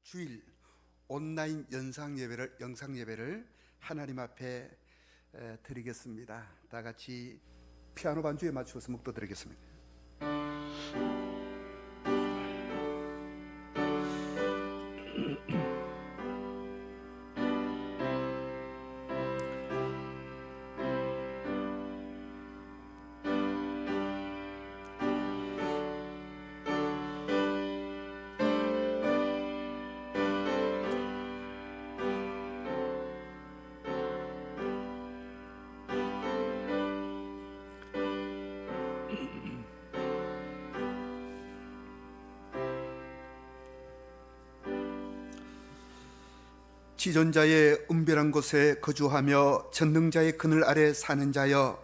주일 온라인 영상 예배를 하나님 앞에 드리겠습니다. 다 같이 피아노 반주에 맞추어서 묵도 드리겠습니다. 지존자의 은별한 곳에 거주하며 전능자의 그늘 아래 사는 자여,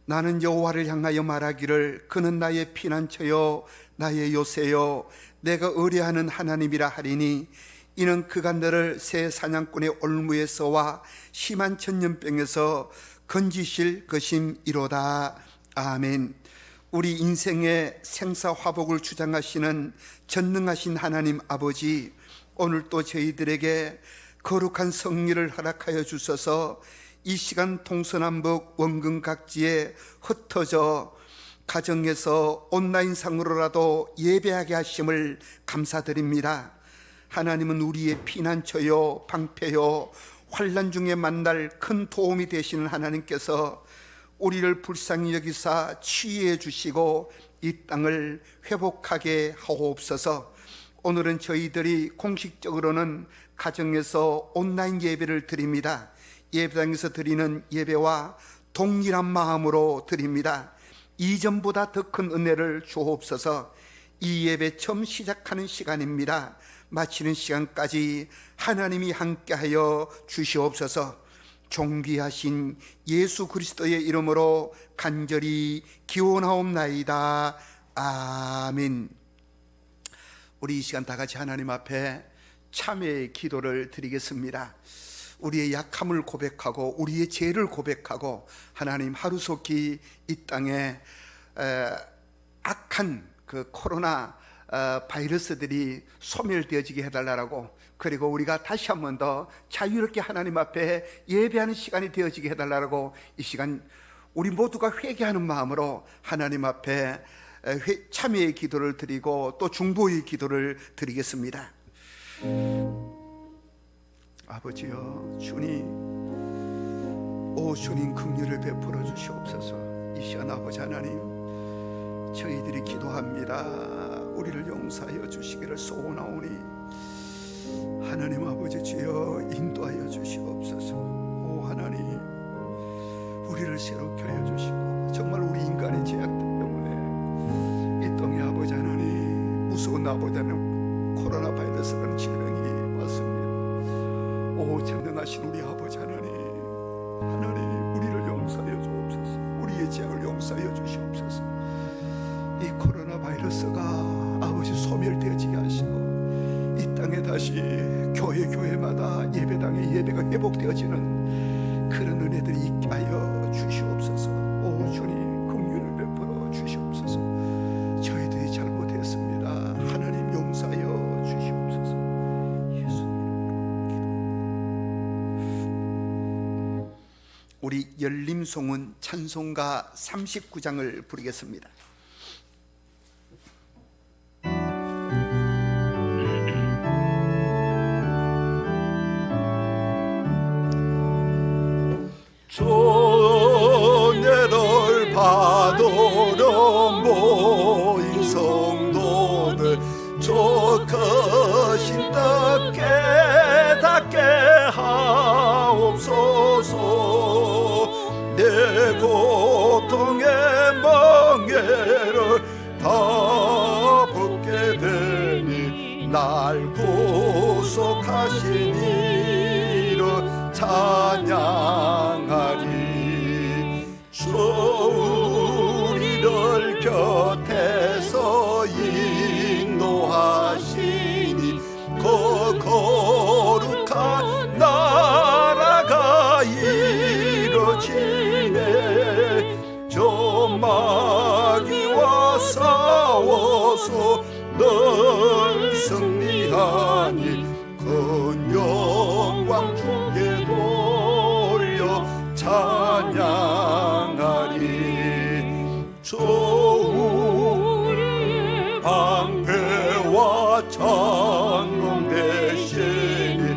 나는 여호와를 향하여 말하기를 그는 나의 피난처요 나의 요새요 내가 의뢰하는 하나님이라 하리니, 이는 그가 너를 새 사냥꾼의 올무에서와 심한 천년병에서 건지실 것임이로다. 아멘. 우리 인생의 생사화복을 주장하시는 전능하신 하나님 아버지, 오늘 또 저희들에게 거룩한 성리를 허락하여 주셔서 이 시간 동서남북 원근 각지에 흩어져 가정에서 온라인상으로라도 예배하게 하심을 감사드립니다. 하나님은 우리의 피난처요 방패요 환난 중에 만날 큰 도움이 되시는 하나님께서 우리를 불쌍히 여기사 치유해 주시고 이 땅을 회복하게 하옵소서. 오늘은 저희들이 공식적으로는 가정에서 온라인 예배를 드립니다. 예배당에서 드리는 예배와 동일한 마음으로 드립니다. 이전보다 더 큰 은혜를 주옵소서. 이 예배 처음 시작하는 시간입니다. 마치는 시간까지 하나님이 함께하여 주시옵소서. 존귀하신 예수 그리스도의 이름으로 간절히 기원하옵나이다. 아멘. 우리 이 시간 다 같이 하나님 앞에 참회의 기도를 드리겠습니다. 우리의 약함을 고백하고 우리의 죄를 고백하고, 하나님 하루속히 이 땅에 악한 그 코로나 바이러스들이 소멸되어지게 해달라고, 그리고 우리가 다시 한 번 더 자유롭게 하나님 앞에 예배하는 시간이 되어지게 해달라고, 이 시간 우리 모두가 회개하는 마음으로 하나님 앞에 참회의 기도를 드리고 또 중보의 기도를 드리겠습니다. 아버지여, 주님, 오 주님 긍휼을 베풀어 주시옵소서. 이 시간 아버지 하나님, 저희들이 기도합니다. 우리를 용서하여 주시기를 소원하오니 하나님 아버지 주여 인도하여 주시옵소서. 오 하나님, 우리를 새롭게 하여 주시고, 정말 우리 인간의 죄악 때문에 이 땅에 아버지 하나님 무서운 아버지 하나님 코로나 바이러스라는 질병이 왔습니다. 오 전능하신 우리 아버지 하나님, 하나님 우리를 용서하여 주옵소서. 우리의 죄악을 용서하여 주시옵소서. 이 코로나 바이러스가 아버지 소멸되어지게 하시고, 이 땅에 다시 교회마다 예배당의 예배가 회복되어지는 그런 은혜들이 있게 하여 주시옵소서. 오 주님 긍휼을 베풀어 주시옵소서. 저희들이 잘못했습니다. 하나님 용서하여 주시옵소서. 예수님. 우리 열림송은 찬송가 39장을 부르겠습니다. 조례를 받으러 모인 성도들, 저 크신 뜻 깨닫게 하옵소서. 내 고통의 멍에를 다 벗게 되니 날 구속하신 이를 찬양하리. 주 우리를 곁에서 인도하시니 그 거룩한 나라가 이루어지네. 저 마귀와 싸워서 늘 승리하니 큰 영광 주께 돌려 찬양하리. 주 우리의 방패와 창검 되시니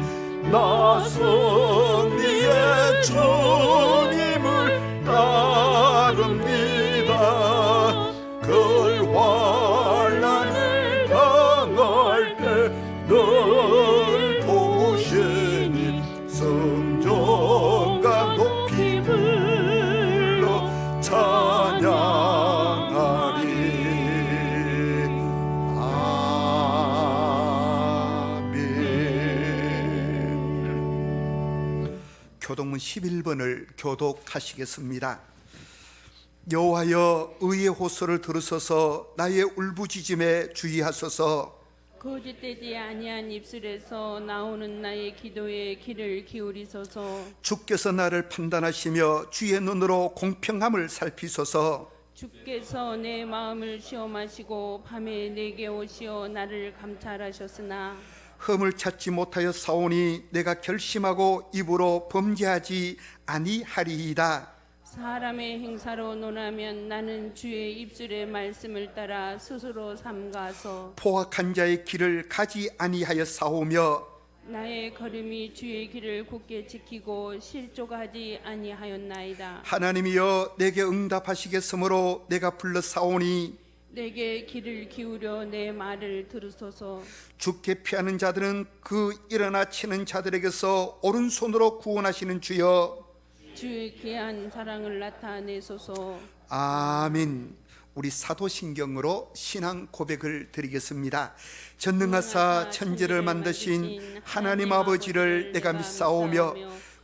나 승리의 주님을 따릅니다. 그 환난을 당할 때 늘 도우시니 성전과 높이 불러 찬양하리. 아멘. 교동문 11번을 교독하시겠습니다. 여호와여 의의 호소를 들으소서. 나의 울부짖음에 주의하소서. 거짓되지 아니한 입술에서 나오는 나의 기도에 귀를 기울이소서. 주께서 나를 판단하시며 주의 눈으로 공평함을 살피소서. 주께서 내 마음을 시험하시고 밤에 내게 오시어 나를 감찰하셨으나 흠을 찾지 못하여 싸우니 내가 결심하고 입으로 범죄하지 아니하리이다. 사람의 행사로 논하면 나는 주의 입술의 말씀을 따라 스스로 삼가서 포악한 자의 길을 가지 아니하여 싸우며 나의 걸음이 주의 길을 굳게 지키고 실족하지 아니하였나이다. 하나님이여 내게 응답하시겠으므로 내가 불러 싸우니 내게 귀를 기울여 내 말을 들으소서. 주께 피하는 자들은 그 일어나 치는 자들에게서 오른손으로 구원하시는 주여 주의 귀한 사랑을 나타내소서. 아멘. 우리 사도신경으로 신앙 고백을 드리겠습니다. 전능하사 천지를 만드신 하나님 아버지를 내가 믿사오며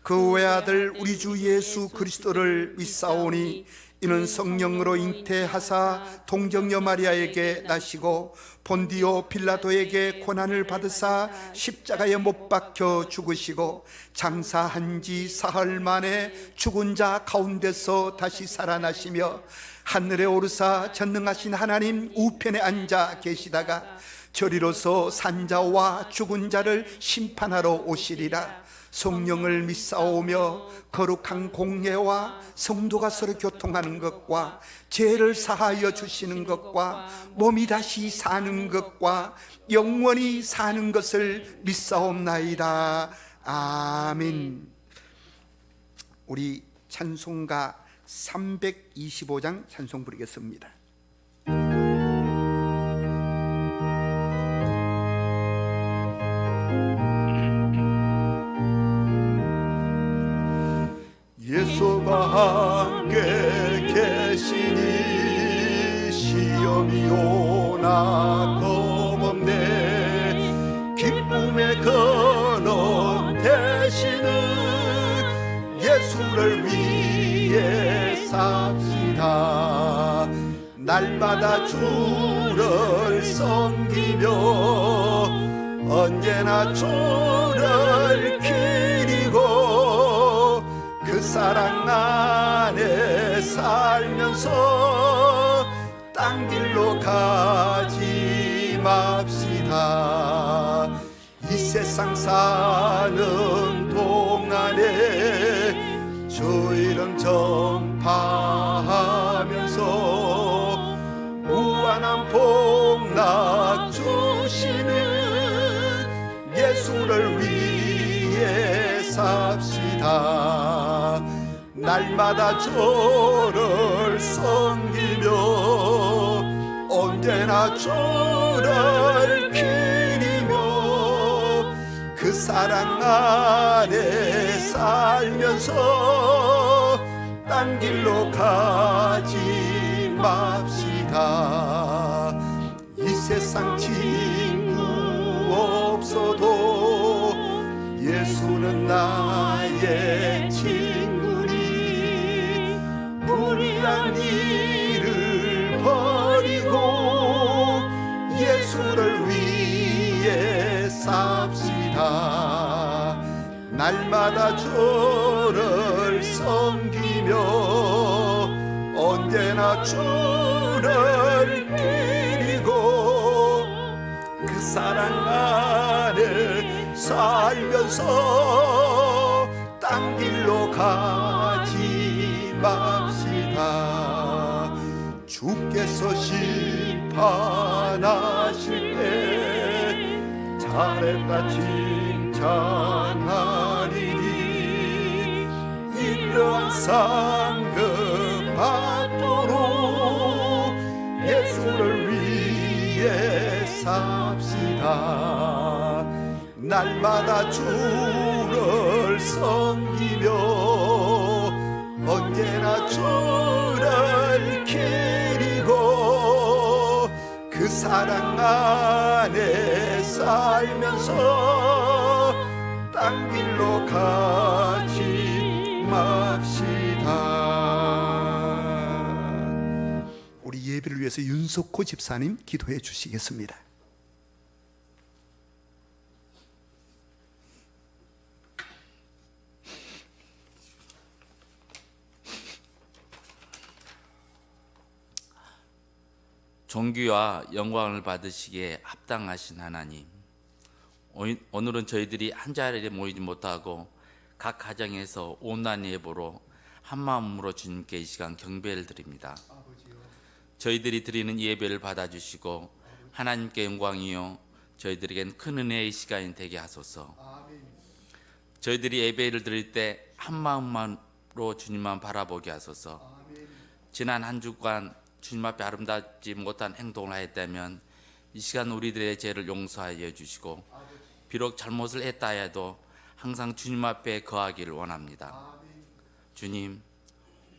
그 외아들 우리 주 예수 그리스도를 믿사오니 이는 성령으로 잉태하사 동정녀 마리아에게 나시고 본디오 빌라도에게 고난을 받으사 십자가에 못 박혀 죽으시고 장사한 지 사흘 만에 죽은 자 가운데서 다시 살아나시며 하늘에 오르사 전능하신 하나님 우편에 앉아 계시다가 저리로서 산자와 죽은 자를 심판하러 오시리라. 성령을 믿사오며 거룩한 공예와 성도가 서로 교통하는 것과 죄를 사하여 주시는 것과 몸이 다시 사는 것과 영원히 사는 것을 믿사옵나이다. 아멘. 우리 찬송가 325장 찬송 부르겠습니다. 예수가 함께 계시니 시험이 오나 겁없네. 기쁨의 근원 되시는 예수를 위해 삽시다. 날마다 주를 섬기며 언제나 주를 기리고 그 사랑 안에 살면서 딴 길로 가지 맙시다. 이 세상 사는 동안에 주 이름 전파하면서 무한한 복락 주시는 예수를 위해 삽시다. 날마다 주를 섬기며 언제나 주를 기리며 그 사랑 안에 살면서 딴 길로 가지 맙시다. 이 세상 친구 없어도 예수는 나의 친구니 무리한 일을 버리고 예수를 위해 삽시다. 날마다 주를 섬기며 언제나 주를 기리고 그 사랑 안에 살면서 딴 길로 가지 맙시다. 주께서 심판하실 때 잘했다 칭찬하리니 이러한 상급 받도록 예수를 위해 삽시다. 날마다 주를 섬기며 언제나 주를 기리고 그 사랑 안에 살면서 딴 길로 가지 맙시다. 우리 예배를 위해서 윤석호 집사님 기도해 주시겠습니다. 존귀와 영광을 받으시기에 합당하신 하나님, 오늘은 저희들이 한 자리에 모이지 못하고 각 가정에서 온라인 예보로 한 마음으로 주님께 이 시간 경배를 드립니다. 저희들이 드리는 예배를 받아주시고 하나님께 영광이요 저희들에겐 큰 은혜의 시간이 되게 하소서. 저희들이 예배를 드릴 때 한 마음만으로 주님만 바라보게 하소서. 지난 한 주간 주님 앞에 아름답지 못한 행동을 하였다면 이 시간 우리들의 죄를 용서하여 주시고 비록 잘못을 했다 해도 항상 주님 앞에 거하기를 원합니다. 주님,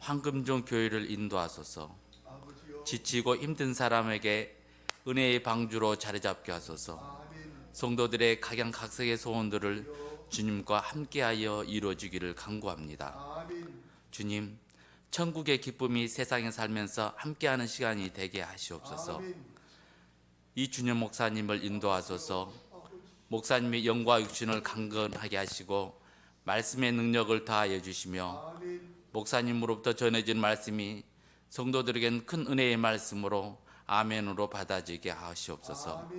황금종 교회를 인도하소서. 지치고 힘든 사람에게 은혜의 방주로 자리 잡게 하소서. 성도들의 각양각색의 소원들을 주님과 함께하여 이루어지기를 간구합니다. 주님, 천국의 기쁨이 세상에 살면서 함께하는 시간이 되게 하시옵소서. 이준현 목사님을 인도하소서. 목사님의 영과 육신을 강건하게 하시고 말씀의 능력을 다하여 주시며 목사님으로부터 전해진 말씀이 성도들에겐 큰 은혜의 말씀으로 아멘으로 받아지게 하시옵소서.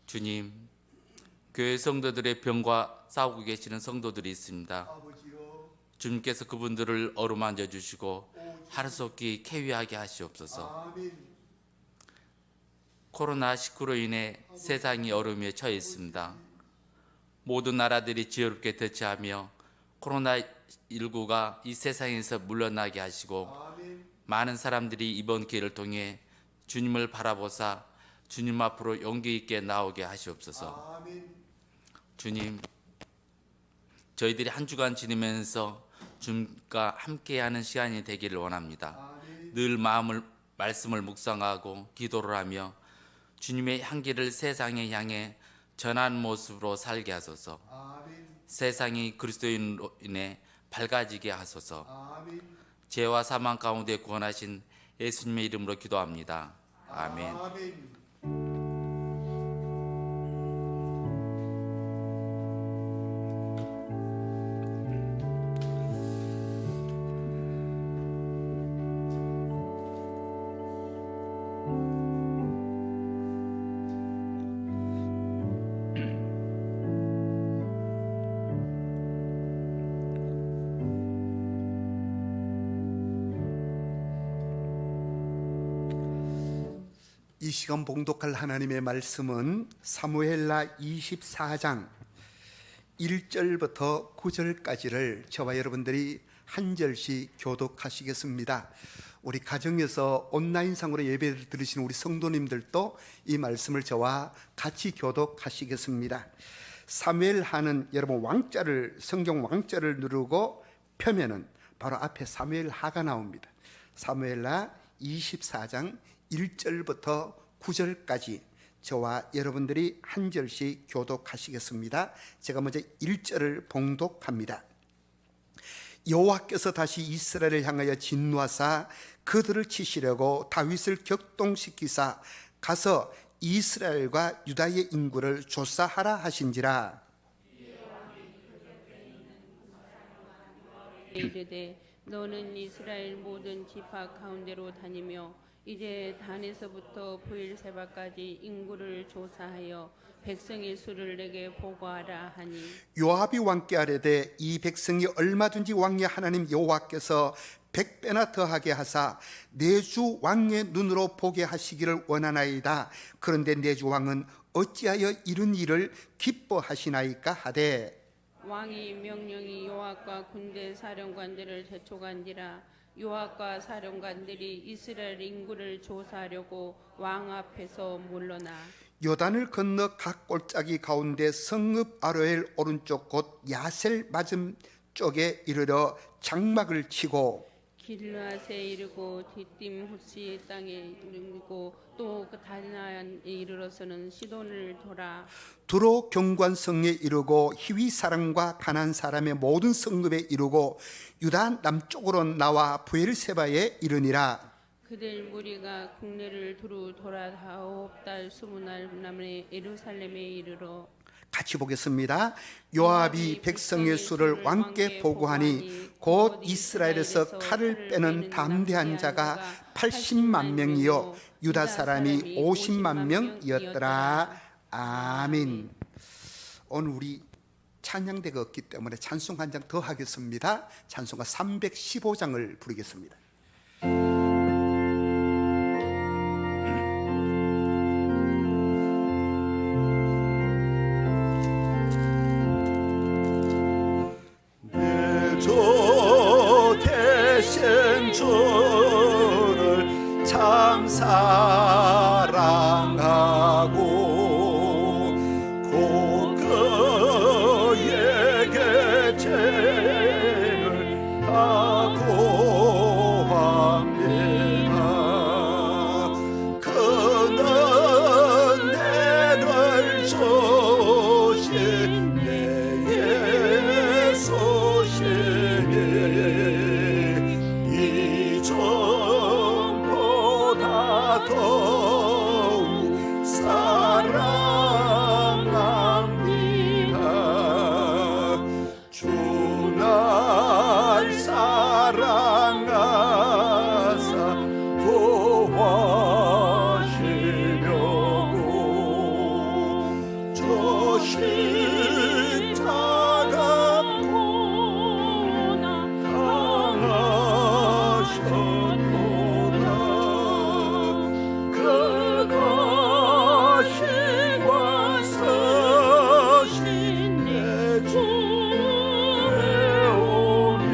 주님, 교회 성도들의 병과 싸우고 계시는 성도들이 있습니다. 주님께서 그분들을 어루만져 주시고 하루속히 쾌유하게 하시옵소서. 코로나19로 인해 세상이 어려움에 처해 있습니다. 모든 나라들이 지혜롭게 대처하며 코로나19가 이 세상에서 물러나게 하시고 많은 사람들이 이번 기회를 통해 주님을 바라보사 주님 앞으로 용기 있게 나오게 하시옵소서. 주님, 저희들이 한 주간 지내면서 주님과 함께하는 시간이 되기를 원합니다. 늘 말씀을 묵상하고 기도를 하며 주님의 향기를 세상에 향해 전하는 모습으로 살게 하소서. 세상이 그리스도인으로 인해 밝아지게 하소서. 죄와 사망 가운데 구원하신 예수님의 이름으로 기도합니다. 아멘. 이 시간 봉독할 하나님의 말씀은 사무엘하 24장 1절부터 9절까지를 저와 여러분들이 한 절씩 교독하시겠습니다. 우리 가정에서 온라인상으로 예배를 들으시는 우리 성도님들도 이 말씀을 저와 같이 교독하시겠습니다. 사무엘하는 여러분 성경 왕자를 누르고 펴면은 바로 앞에 사무엘하가 나옵니다. 사무엘하 24장 1절부터 9절까지 저와 여러분들이 한 절씩 교독하시겠습니다. 제가 먼저 1절을 봉독합니다. 여호와께서 다시 이스라엘을 향하여 진노하사 그들을 치시려고 다윗을 격동시키사 가서 이스라엘과 유다의 인구를 조사하라 하신지라. 이르되 너는 이스라엘 모든 지파 가운데로 다니며 이제 단에서부터 브엘세바까지 인구를 조사하여 백성의 수를 내게 보고하라 하니 요압이 왕께 아뢰되 이 백성이 얼마든지 왕의 하나님 여호와께서 100배나 더하게 하사 내 주 왕의 눈으로 보게 하시기를 원하나이다. 그런데 내 주 왕은 어찌하여 이런 일을 기뻐하시나이까 하되 왕이 명령이 요압과 군대 사령관들을 재촉한지라 요압과 사령관들이 이스라엘 인구를 조사하려고 왕 앞에서 물러나 요단을 건너 각 골짜기 가운데 성읍 아로엘 오른쪽 곧 야셀 맞은 쪽에 이르러 장막을 치고 길르앗에 이르고 뒷딤 후시 땅에 이르고 또 그 다나에 이르러서는 시돈을 돌아 두로 경관성에 이르고 히위 사람과 가난 사람의 모든 성읍에 이르고 유다 남쪽으로 나와 브엘세바에 이르니라. 그들 무리가 국내를 두루 돌아 9달 20날 남에 예루살렘에 이르러 같이 보겠습니다. 요압이 백성의 수를 왕께 보고하니 곧 이스라엘에서 칼을 빼는 담대한 자가 80만 명이요 유다 사람이 50만 명이었더라. 아멘. 오늘 우리 찬양대가 없기 때문에 찬송 한 장 더 하겠습니다. 찬송가 315장을 부르겠습니다. 주 대신 주를 참 사랑하고 곧 그에게 죄를 다 고합니다. 그는 내를 주신 내 예수시니 이전보다 더욱 사랑합니다. 주 날 사랑하사 구하시려고 저 십자가 당하셨도다. 그 가시관 서신 내 주의 오니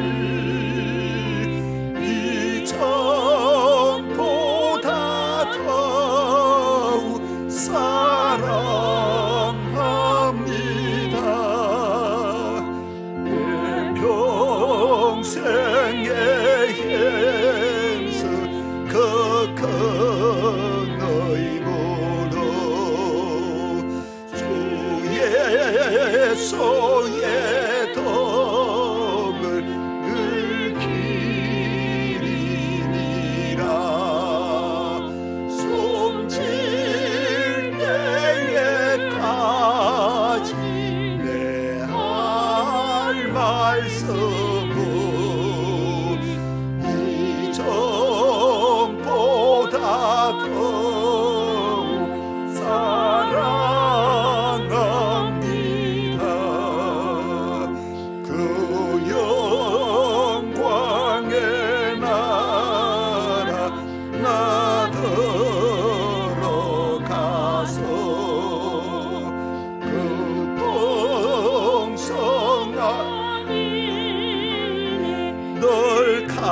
이전보다 더욱 사랑합니다. 내 평생의 행수 그 큰 의무로 주 예수의 덕을 늘 기리니라. 숨질 때에까지 내 할 말씀은 이전보다 더욱 사랑합니다. 그 영광의 나라 나 들어가서 그 풍성한 널 감사하리.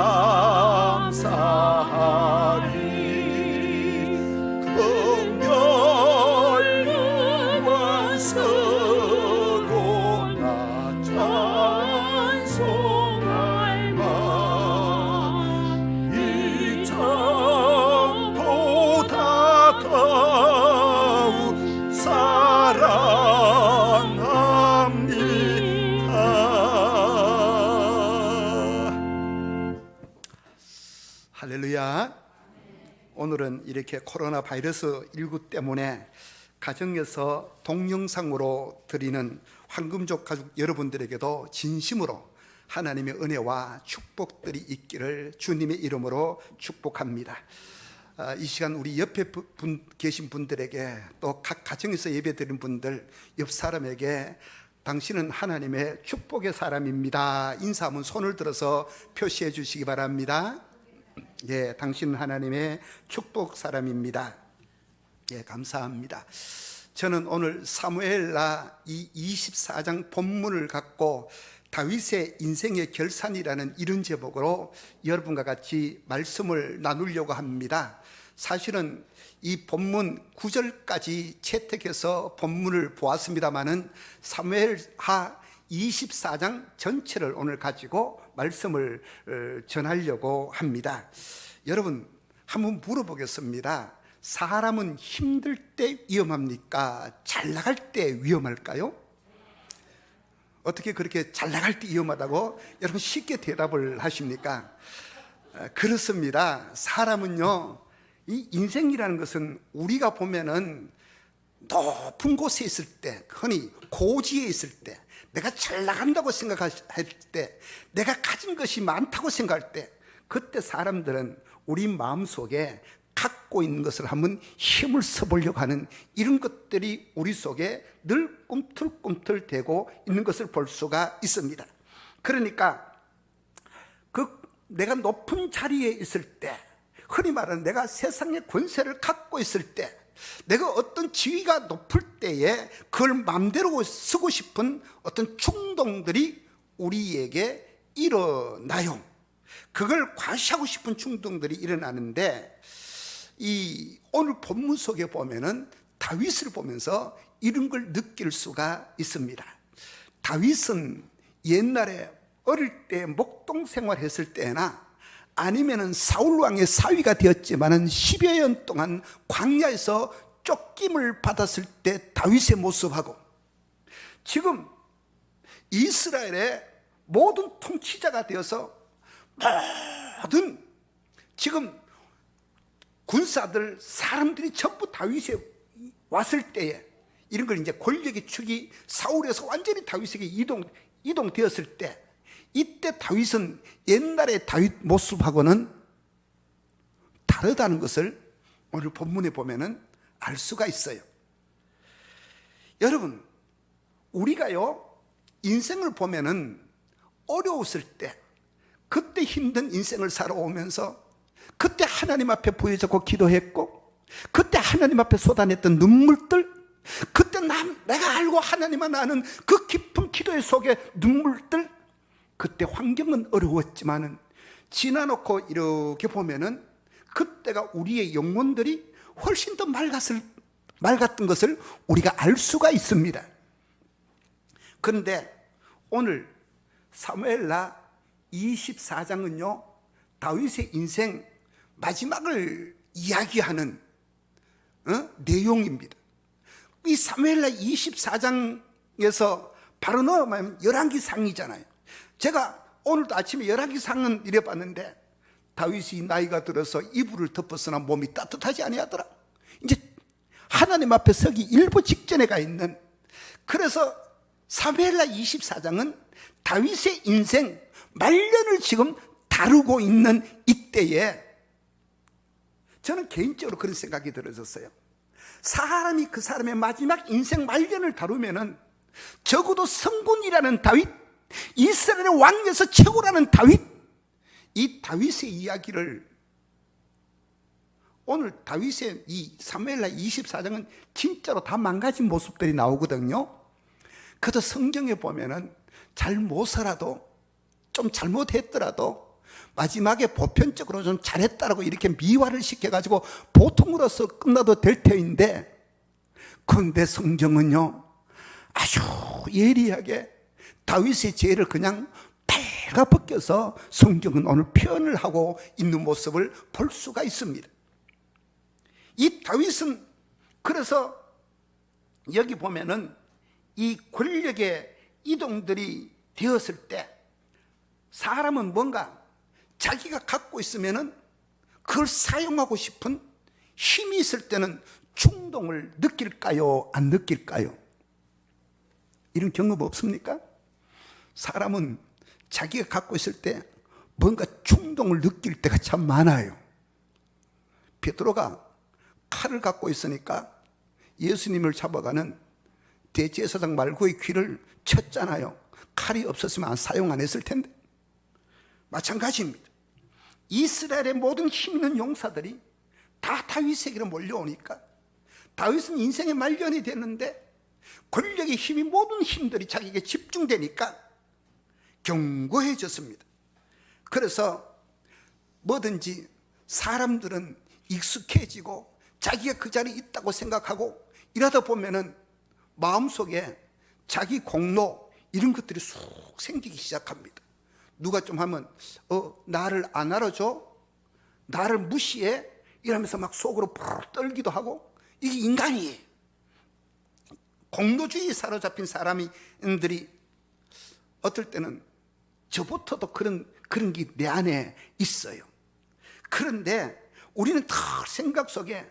긍휼 유한 서고 나 찬송할 마. 이전보다 더욱 사랑합니다. 할렐루야. 오늘은 이렇게 코로나 바이러스 19 때문에 가정에서 동영상으로 드리는 황금족 가족 여러분들에게도 진심으로 하나님의 은혜와 축복들이 있기를 주님의 이름으로 축복합니다. 이 시간 우리 옆에 계신 분들에게 또 각 가정에서 예배드린 분들 옆 사람에게 당신은 하나님의 축복의 사람입니다. 인사하면 손을 들어서 표시해 주시기 바랍니다. 예, 당신은 하나님의 축복 사람입니다. 예, 감사합니다. 저는 오늘 사무엘라 이 24장 본문을 갖고 다윗의 인생의 결산이라는 이런 제목으로 여러분과 같이 말씀을 나누려고 합니다. 사실은 이 본문 9절까지 채택해서 본문을 보았습니다마는 사무엘하 24장 전체를 오늘 가지고 말씀을 전하려고 합니다. 여러분, 한번 물어보겠습니다. 사람은 힘들 때 위험합니까? 잘 나갈 때 위험할까요? 어떻게 그렇게 잘 나갈 때 위험하다고 여러분 쉽게 대답을 하십니까? 그렇습니다. 사람은요, 이 인생이라는 것은 우리가 보면은 높은 곳에 있을 때, 흔히 고지에 있을 때, 내가 잘 나간다고 생각할 때, 내가 가진 것이 많다고 생각할 때, 그때 사람들은 우리 마음속에 갖고 있는 것을 한번 힘을 써보려고 하는 이런 것들이 우리 속에 늘 꿈틀꿈틀 대고 있는 것을 볼 수가 있습니다. 그러니까 내가 높은 자리에 있을 때, 흔히 말하는 내가 세상의 권세를 갖고 있을 때, 내가 어떤 지위가 높을 때에 그걸 마음대로 쓰고 싶은 어떤 충동들이 우리에게 일어나요. 그걸 과시하고 싶은 충동들이 일어나는데, 이 오늘 본문 속에 보면은 다윗을 보면서 이런 걸 느낄 수가 있습니다. 다윗은 옛날에 어릴 때 목동 생활했을 때나 아니면은 사울 왕의 사위가 되었지만은 10여 년 동안 광야에서 쫓김을 받았을 때 다윗의 모습하고, 지금 이스라엘의 모든 통치자가 되어서 모든 지금 군사들, 사람들이 전부 다윗에 왔을 때에, 이런 걸 이제 권력의 축이 사울에서 완전히 다윗에게 이동되었을 때, 이때 다윗은 옛날의 다윗 모습하고는 다르다는 것을 오늘 본문에 보면은 알 수가 있어요. 여러분, 우리가요, 인생을 보면은 어려웠을 때, 그때 힘든 인생을 살아오면서 그때 하나님 앞에 부여잡고 기도했고, 그때 하나님 앞에 쏟아냈던 눈물들, 그때 내가 알고 하나님만 아는 그 깊은 기도의 속에 눈물들, 그때 환경은 어려웠지만은 지나놓고 이렇게 보면은 그때가 우리의 영혼들이 훨씬 더 맑았던 것을 우리가 알 수가 있습니다. 그런데 오늘 사무엘라 24장은요, 다윗의 인생 마지막을 이야기하는 내용입니다. 이 사무엘라 24장에서 바로 넘어가면 열왕기상이잖아요. 제가 오늘도 아침에 열왕기상은 이래봤는데, 다윗이 나이가 들어서 이불을 덮었으나 몸이 따뜻하지 아니하더라. 이제 하나님 앞에 서기 일부 직전에 가 있는, 그래서 사무엘라 24장은 다윗의 인생 말년을 지금 다루고 있는 이때에 저는 개인적으로 그런 생각이 들어졌어요. 사람이 그 사람의 마지막 인생 말년을 다루면은 적어도 성군이라는 다윗, 이스라엘의 왕에서 최고라는 다윗, 이 다윗의 이야기를, 오늘 다윗의 이 사무엘라 24장은 진짜로 다 망가진 모습들이 나오거든요. 그래도 성경에 보면은 잘못서라도, 좀 잘못했더라도 마지막에 보편적으로 좀 잘했다라고 이렇게 미화를 시켜가지고 보통으로서 끝나도 될 터인데, 그런데 성경은요, 아주 예리하게 다윗의 죄를 그냥 발가벗겨서 성경은 오늘 표현을 하고 있는 모습을 볼 수가 있습니다. 이 다윗은 그래서 여기 보면은 이 권력의 이동들이 되었을 때, 사람은 뭔가 자기가 갖고 있으면은 그걸 사용하고 싶은 힘이 있을 때는 충동을 느낄까요? 안 느낄까요? 이런 경험 없습니까? 사람은 자기가 갖고 있을 때 뭔가 충동을 느낄 때가 참 많아요. 베드로가 칼을 갖고 있으니까 예수님을 잡아가는 대제사장 말고의 귀를 쳤잖아요. 칼이 없었으면 사용 안 했을 텐데. 마찬가지입니다. 이스라엘의 모든 힘 있는 용사들이 다 다윗에게로 몰려오니까 다윗은 인생의 말년이 됐는데 권력의 힘이 모든 힘들이 자기에게 집중되니까 견고해졌습니다. 그래서 뭐든지 사람들은 익숙해지고 자기가 그 자리에 있다고 생각하고 이러다 보면은 마음속에 자기 공로 이런 것들이 쑥 생기기 시작합니다. 누가 좀 하면 나를 안 알아줘? 나를 무시해? 이러면서 막 속으로 푸르 떨기도 하고. 이게 인간이에요. 공로주의에 사로잡힌 사람들이 어떨 때는 저부터도 그런 게 내 안에 있어요. 그런데 우리는 다 생각 속에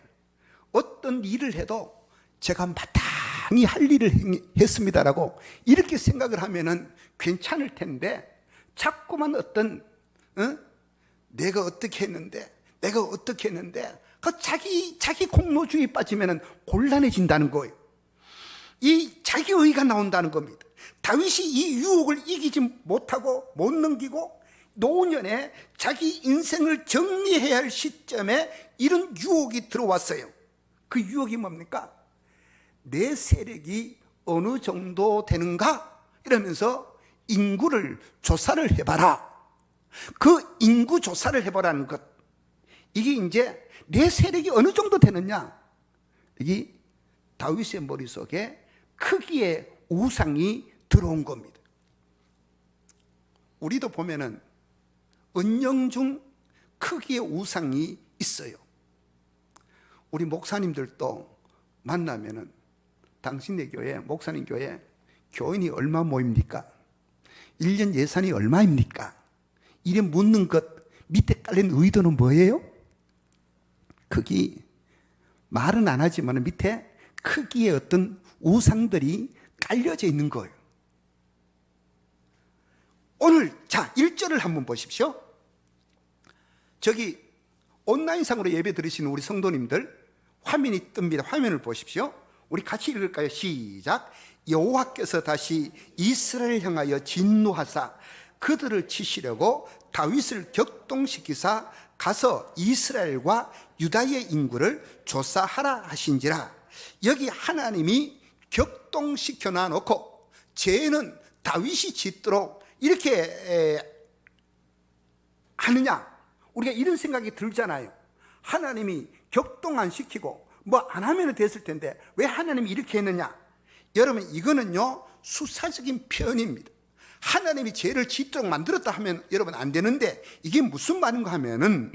어떤 일을 해도 제가 마땅히 할 일을 했습니다라고 이렇게 생각을 하면은 괜찮을 텐데, 자꾸만 내가 어떻게 했는데 그 자기 공로주의에 빠지면은 곤란해진다는 거예요. 이 자기의가 나온다는 겁니다. 다윗이 이 유혹을 이기지 못하고 못 넘기고 노년에 자기 인생을 정리해야 할 시점에 이런 유혹이 들어왔어요. 그 유혹이 뭡니까? 내 세력이 어느 정도 되는가? 이러면서 인구를 조사를 해봐라. 그 인구 조사를 해보라는 것, 이게 이제 내 세력이 어느 정도 되느냐, 이게 다윗의 머릿속에 크기의 우상이 들어온 겁니다. 우리도 보면은 은영중 크기의 우상이 있어요. 우리 목사님들도 만나면은 당신네 교회, 목사님 교회 교인이 얼마 모입니까? 1년 예산이 얼마입니까? 이래 묻는 것 밑에 깔린 의도는 뭐예요? 크기, 말은 안 하지만 밑에 크기의 어떤 우상들이 깔려져 있는 거예요. 오늘 1절을 한번 보십시오. 저기 온라인상으로 예배 드리시는 우리 성도님들 화면이 뜹니다. 화면을 보십시오. 우리 같이 읽을까요? 시작. 여호와께서 다시 이스라엘 향하여 진노하사 그들을 치시려고 다윗을 격동시키사 가서 이스라엘과 유다의 인구를 조사하라 하신지라. 여기 하나님이 격동시켜 놔놓고 죄는 다윗이 짓도록 이렇게 하느냐, 우리가 이런 생각이 들잖아요. 하나님이 격동 안 시키고 뭐 안 하면 됐을 텐데 왜 하나님이 이렇게 했느냐? 여러분, 이거는요 수사적인 표현입니다. 하나님이 죄를 짓도록 만들었다 하면 여러분 안 되는데, 이게 무슨 말인가 하면은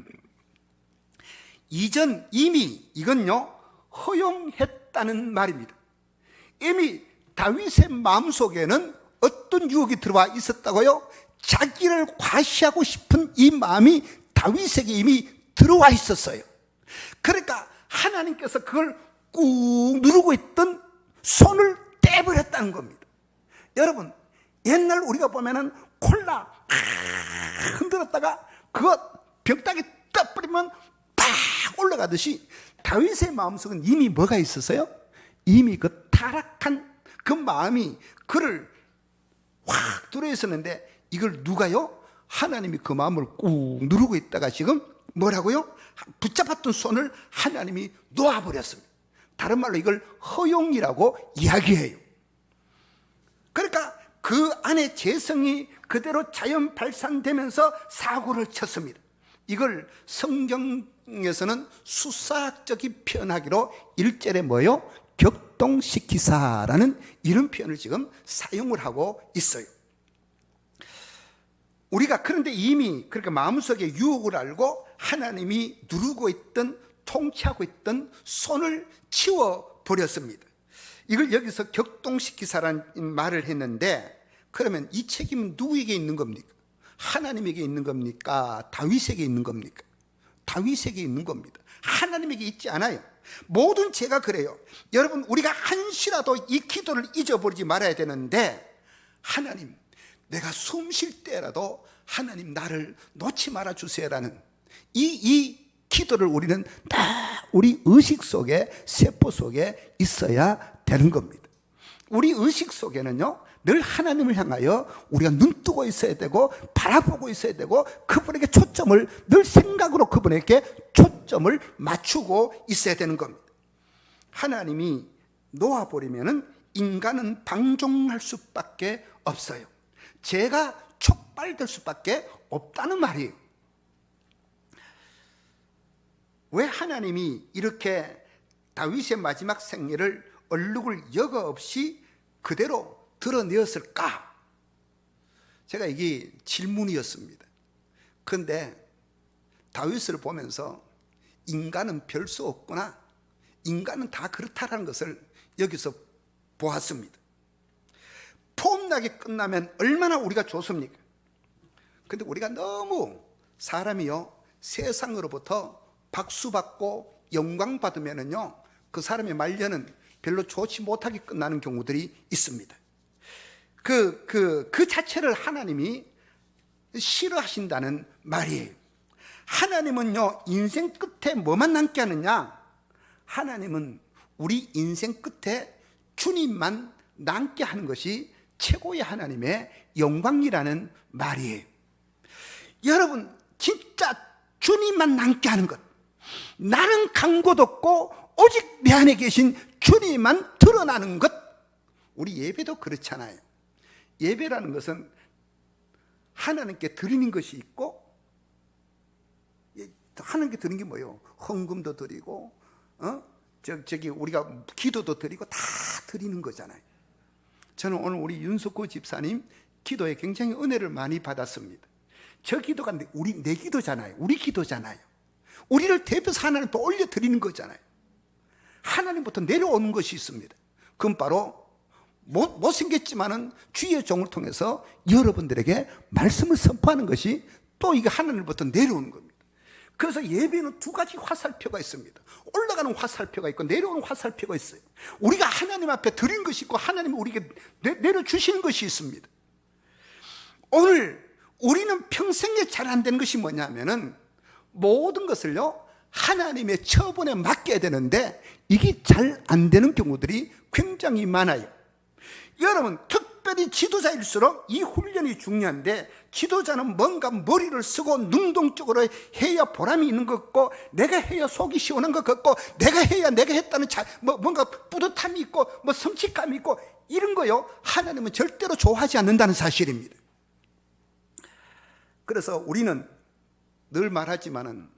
이미 이건요 허용했다는 말입니다. 이미 다윗의 마음속에는 어떤 유혹이 들어와 있었다고요? 자기를 과시하고 싶은 이 마음이 다윗에게 이미 들어와 있었어요. 그러니까 하나님께서 그걸 꾹 누르고 있던 손을 떼버렸다는 겁니다. 여러분, 옛날 우리가 보면은 콜라 흔들었다가 그거 벽다기 떠버리면 팍 올라가듯이 다윗의 마음속은 이미 뭐가 있었어요? 이미 그 타락한 그 마음이 그를 확 들어있었는데, 이걸 누가요? 하나님이 그 마음을 꾹 누르고 있다가 지금 뭐라고요? 붙잡았던 손을 하나님이 놓아버렸습니다. 다른 말로 이걸 허용이라고 이야기해요. 그러니까 그 안에 재성이 그대로 자연 발산되면서 사고를 쳤습니다. 이걸 성경에서는 수사학적인 표현하기로 1절에 뭐요? 격동시키사라는 이런 표현을 지금 사용을 하고 있어요. 우리가 그런데 이미 그렇게 마음속에 유혹을 알고 하나님이 누르고 있던, 통치하고 있던 손을 치워버렸습니다. 이걸 여기서 격동시키사라는 말을 했는데, 그러면 이 책임은 누구에게 있는 겁니까? 하나님에게 있는 겁니까? 다윗에게 있는 겁니까? 다윗에게 있는 겁니다. 하나님에게 있지 않아요. 모든 죄가 그래요. 여러분, 우리가 한시라도 이 기도를 잊어버리지 말아야 되는데, 하나님, 내가 숨 쉴 때라도 하나님 나를 놓지 말아 주세요라는 이 기도를 우리는 다 우리 의식 속에, 세포 속에 있어야 되는 겁니다. 우리 의식 속에는요, 늘 하나님을 향하여 우리가 눈뜨고 있어야 되고 바라보고 있어야 되고 그분에게 초점을, 늘 생각으로 그분에게 초점을 맞추고 있어야 되는 겁니다. 하나님이 놓아버리면은 인간은 방종할 수밖에 없어요. 죄가 촉발될 수밖에 없다는 말이에요. 왜 하나님이 이렇게 다윗의 마지막 생애를 얼룩을 여과 없이 그대로 드러내었을까? 제가 이게 질문이었습니다. 그런데 다윗을 보면서 인간은 별 수 없구나, 인간은 다 그렇다라는 것을 여기서 보았습니다. 폼나게 끝나면 얼마나 우리가 좋습니까? 근데 우리가 너무 사람이요, 세상으로부터 박수받고 영광받으면은요, 그 사람의 말년은 별로 좋지 못하게 끝나는 경우들이 있습니다. 그 자체를 하나님이 싫어하신다는 말이에요. 하나님은요, 인생 끝에 뭐만 남게 하느냐? 하나님은 우리 인생 끝에 주님만 남게 하는 것이 최고의 하나님의 영광이라는 말이에요. 여러분, 진짜 주님만 남게 하는 것, 나는 간 곳 없고 오직 내 안에 계신 주님만 드러나는 것. 우리 예배도 그렇잖아요. 예배라는 것은 하나님께 드리는 것이 있고, 하나님께 드리는 게 뭐예요? 헌금도 드리고, 우리가 기도도 드리고 다 드리는 거잖아요. 저는 오늘 우리 윤석구 집사님 기도에 굉장히 은혜를 많이 받았습니다. 저 기도가 내 기도잖아요. 우리 기도잖아요. 우리를 대표해서 하나님 또 올려드리는 거잖아요. 하나님부터 내려오는 것이 있습니다. 그건 바로 못생겼지만은 주의 종을 통해서 여러분들에게 말씀을 선포하는 것이 또 이게 하나님부터 내려오는 겁니다. 그래서 예배는 두 가지 화살표가 있습니다. 올라가는 화살표가 있고 내려오는 화살표가 있어요. 우리가 하나님 앞에 드린 것이 있고 하나님이 우리에게 내려주시는 것이 있습니다. 오늘 우리는 평생에 잘 안 되는 것이 뭐냐면은 모든 것을요, 하나님의 처분에 맡겨야 되는데 이게 잘 안 되는 경우들이 굉장히 많아요. 여러분, 특별히 지도자일수록 이 훈련이 중요한데, 지도자는 뭔가 머리를 쓰고 능동적으로 해야 보람이 있는 것 같고, 내가 해야 속이 시원한 것 같고, 내가 해야 내가 했다는 뭔가 뿌듯함이 있고, 성취감이 있고, 이런 거요, 하나님은 절대로 좋아하지 않는다는 사실입니다. 그래서 우리는 늘 말하지만은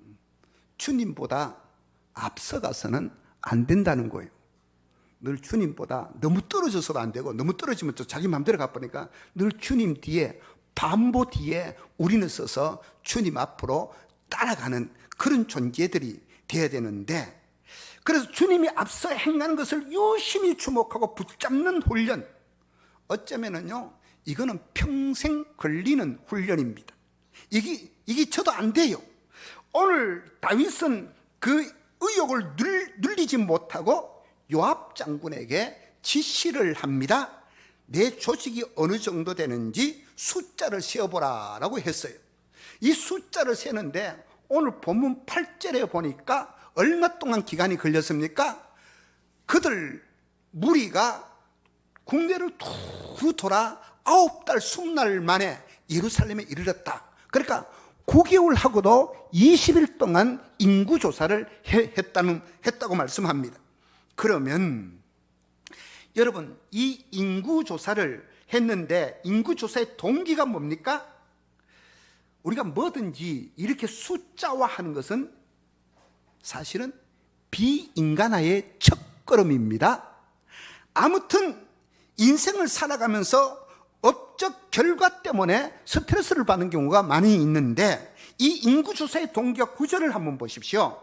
주님보다 앞서가서는 안 된다는 거예요. 늘 주님보다 너무 떨어져서도 안 되고, 너무 떨어지면 또 자기 마음대로 가버리니까 늘 주님 뒤에, 반보 뒤에 우리는 서서 주님 앞으로 따라가는 그런 존재들이 되어야 되는데, 그래서 주님이 앞서 행하는 것을 유심히 주목하고 붙잡는 훈련, 어쩌면은요, 이거는 평생 걸리는 훈련입니다. 이게 저도 안 돼요. 오늘 다윗은 그 의욕을 눌리지 못하고 요압 장군에게 지시를 합니다. 내 조직이 어느 정도 되는지 숫자를 세어보라 라고 했어요. 이 숫자를 세는데 오늘 본문 8절에 보니까 얼마 동안 기간이 걸렸습니까? 그들 무리가 국내를 두 돌아 9달 20날 만에 예루살렘에 이르렀다. 그러니까 9개월 하고도 20일 동안 인구조사를 했다고 말씀합니다. 그러면 여러분, 이 인구조사를 했는데 인구조사의 동기가 뭡니까? 우리가 뭐든지 이렇게 숫자화하는 것은 사실은 비인간화의 첫걸음입니다. 아무튼 인생을 살아가면서 업적 결과 때문에 스트레스를 받는 경우가 많이 있는데, 이 인구조사의 동기와 구절을 한번 보십시오.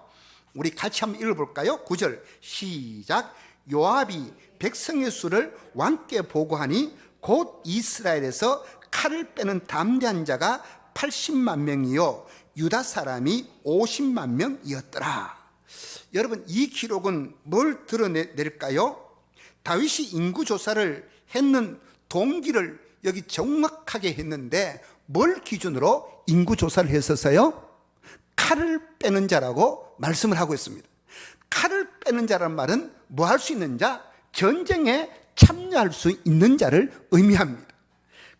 우리 같이 한번 읽어볼까요? 9절 시작. 요압이 백성의 수를 왕께 보고하니 곧 이스라엘에서 칼을 빼는 담대한 자가 80만 명이요 유다 사람이 50만 명이었더라. 여러분, 이 기록은 뭘 드러낼까요? 다윗이 인구조사를 했는 동기를 여기 정확하게 했는데 뭘 기준으로 인구조사를 했었어요? 칼을 빼는 자라고 말씀을 하고 있습니다. 칼을 빼는 자란 말은 뭐 할 수 있는 자? 전쟁에 참여할 수 있는 자를 의미합니다.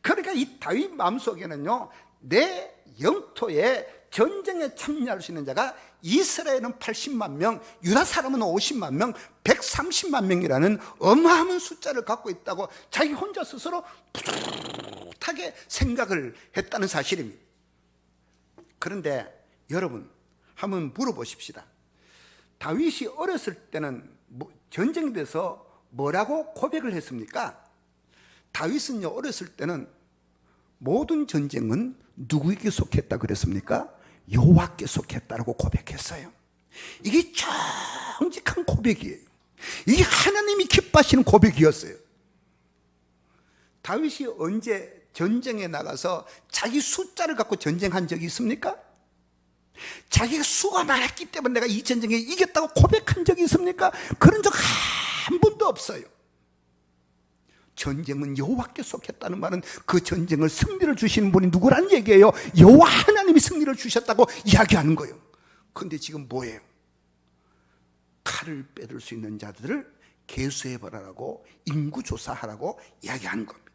그러니까 이 다윗 마음속에는요, 내 영토에 전쟁에 참여할 수 있는 자가 이스라엘은 80만 명, 유다 사람은 50만 명, 130만 명이라는 어마어마한 숫자를 갖고 있다고 자기 혼자 스스로 풋하게 생각을 했다는 사실입니다. 그런데 여러분, 한번 물어보십시다. 다윗이 어렸을 때는 전쟁에 대해서 뭐라고 고백을 했습니까? 다윗은요, 어렸을 때는 모든 전쟁은 누구에게 속했다 그랬습니까? 여호와께 속했다라고 고백했어요. 이게 정직한 고백이에요. 이게 하나님이 기뻐하시는 고백이었어요. 다윗이 언제 전쟁에 나가서 자기 숫자를 갖고 전쟁한 적이 있습니까? 자기가 수가 많았기 때문에 내가 이 전쟁에 이겼다고 고백한 적이 있습니까? 그런 적 한 번도 없어요. 전쟁은 여호와께 속했다는 말은 그 전쟁을 승리를 주시는 분이 누구라는 얘기예요? 여호와 하나님이 승리를 주셨다고 이야기하는 거예요. 그런데 지금 뭐예요? 칼을 빼들 수 있는 자들을 계수해보라고, 인구조사하라고 이야기하는 겁니다.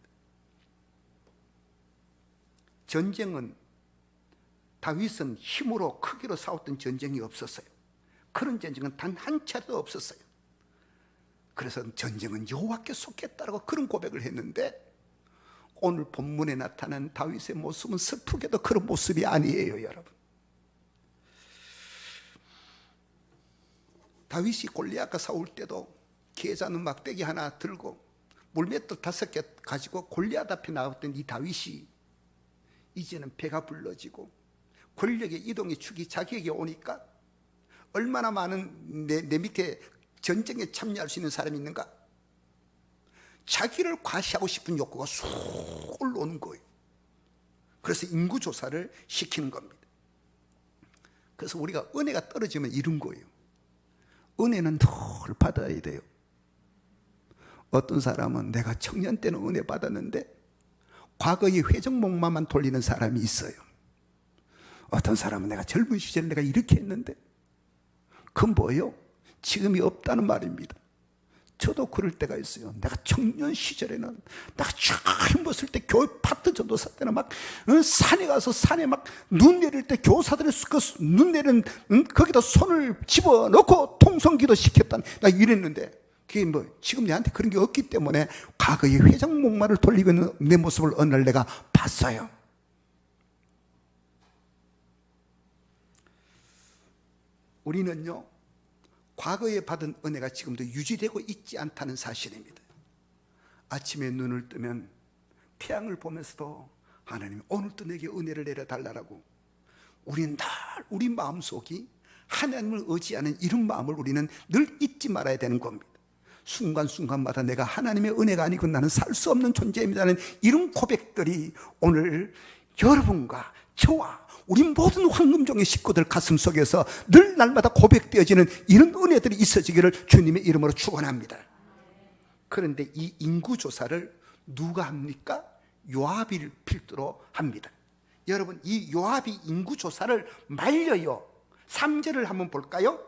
전쟁은, 다윗은 힘으로 크기로 싸웠던 전쟁이 없었어요. 그런 전쟁은 단 한 차례도 없었어요. 그래서 전쟁은 여호와께 속했다라고 그런 고백을 했는데, 오늘 본문에 나타난 다윗의 모습은 슬프게도 그런 모습이 아니에요. 여러분, 다윗이 골리앗과 싸울 때도 계자는 막대기 하나 들고 물맷돌 5개 가지고 골리앗 앞에 나왔던 이 다윗이 이제는 배가 불러지고 권력의 이동의 축이 자기에게 오니까 얼마나 많은 내 밑에 전쟁에 참여할 수 있는 사람이 있는가? 자기를 과시하고 싶은 욕구가 쑥 올라오는 거예요. 그래서 인구조사를 시키는 겁니다. 그래서 우리가 은혜가 떨어지면 이런 거예요. 은혜는 늘 받아야 돼요. 어떤 사람은 내가 청년 때는 은혜 받았는데 과거의 회전목마만 돌리는 사람이 있어요. 어떤 사람은 내가 젊은 시절에 내가 이렇게 했는데, 그건 뭐예요? 지금이 없다는 말입니다. 저도 그럴 때가 있어요. 내가 청년 시절에는 내가 젊었을 때 교회 파트 전도사 때는 막 산에 가서 산에 막 눈 내릴 때 교사들이 그 눈 내리는 거기다 손을 집어넣고 통성기도 시켰다. 나 이랬는데 그게 뭐 지금 내한테 그런 게 없기 때문에 과거의 회장목마를 돌리고 있는 내 모습을 어느 날 내가 봤어요. 우리는요, 과거에 받은 은혜가 지금도 유지되고 있지 않다는 사실입니다. 아침에 눈을 뜨면 태양을 보면서도 하나님 오늘도 내게 은혜를 내려달라고, 우리는 늘 우리 마음속이 하나님을 의지하는 이런 마음을 우리는 늘 잊지 말아야 되는 겁니다. 순간순간마다 내가 하나님의 은혜가 아니고 나는 살 수 없는 존재입니다는 이런 고백들이 오늘 여러분과 저와 우리 모든 황금종의 식구들 가슴 속에서 늘 날마다 고백되어지는 이런 은혜들이 있어지기를 주님의 이름으로 축원합니다. 그런데 이 인구조사를 누가 합니까? 요압이 필두로 합니다. 여러분, 이 요압이 인구조사를 말려요. 3절을 한번 볼까요?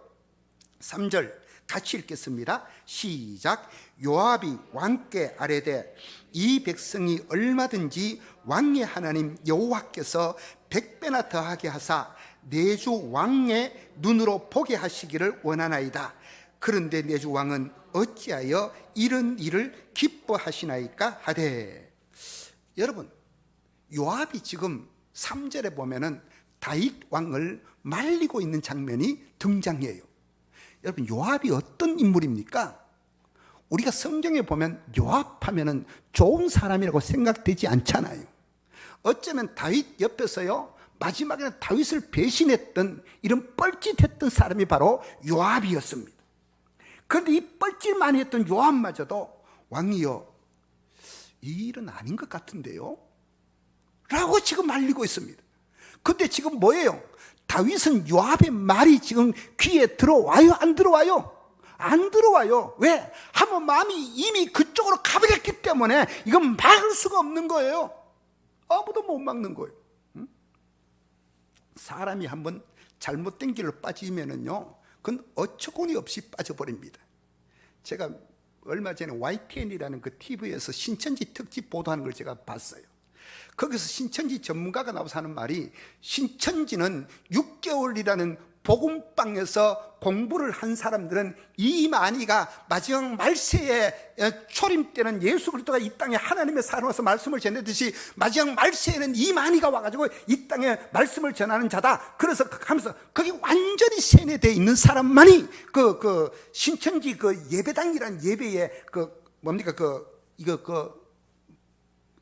3절 같이 읽겠습니다. 시작. 요압이 왕께 아뢰되 이 백성이 얼마든지 왕의 하나님 여호와께서 100배나 더하게 하사 내주 왕의 눈으로 보게 하시기를 원하나이다. 그런데 내주 왕은 어찌하여 이런 일을 기뻐하시나이까 하되. 여러분, 요압이 지금 3절에 보면은 다윗 왕을 말리고 있는 장면이 등장해요. 여러분, 요압이 어떤 인물입니까? 우리가 성경에 보면 요압 하면은 좋은 사람이라고 생각되지 않잖아요. 어쩌면 다윗 옆에서요, 마지막에는 다윗을 배신했던 이런 뻘짓했던 사람이 바로 요압이었습니다. 그런데 이 뻘짓 많이 했던 요압마저도 왕이여, 이 일은 아닌 것 같은데요? 라고 지금 말리고 있습니다. 근데 지금 뭐예요? 다윗은 요압의 말이 지금 귀에 들어와요? 안 들어와요? 안 들어와요. 왜? 하면 마음이 이미 그쪽으로 가버렸기 때문에 이건 막을 수가 없는 거예요. 아무도 못 막는 거예요. 사람이 한번 잘못된 길로 빠지면은요, 그건 어처구니 없이 빠져버립니다. 제가 얼마 전에 YTN이라는 그 TV에서 신천지 특집 보도하는 걸 제가 봤어요. 거기서 신천지 전문가가 나와서 하는 말이, 신천지는 6개월이라는 복음방에서 공부를 한 사람들은 이 많이가 마지막 말세에 초림 때는 예수 그리스도가 이 땅에 하나님의 사람으로서 말씀을 전하듯이 마지막 말세에는 이 많이가 와가지고 이 땅에 말씀을 전하는 자다. 그래서 하면서 거기 완전히 세뇌되어 있는 사람만이 그 신천지 그 예배당이란 예배에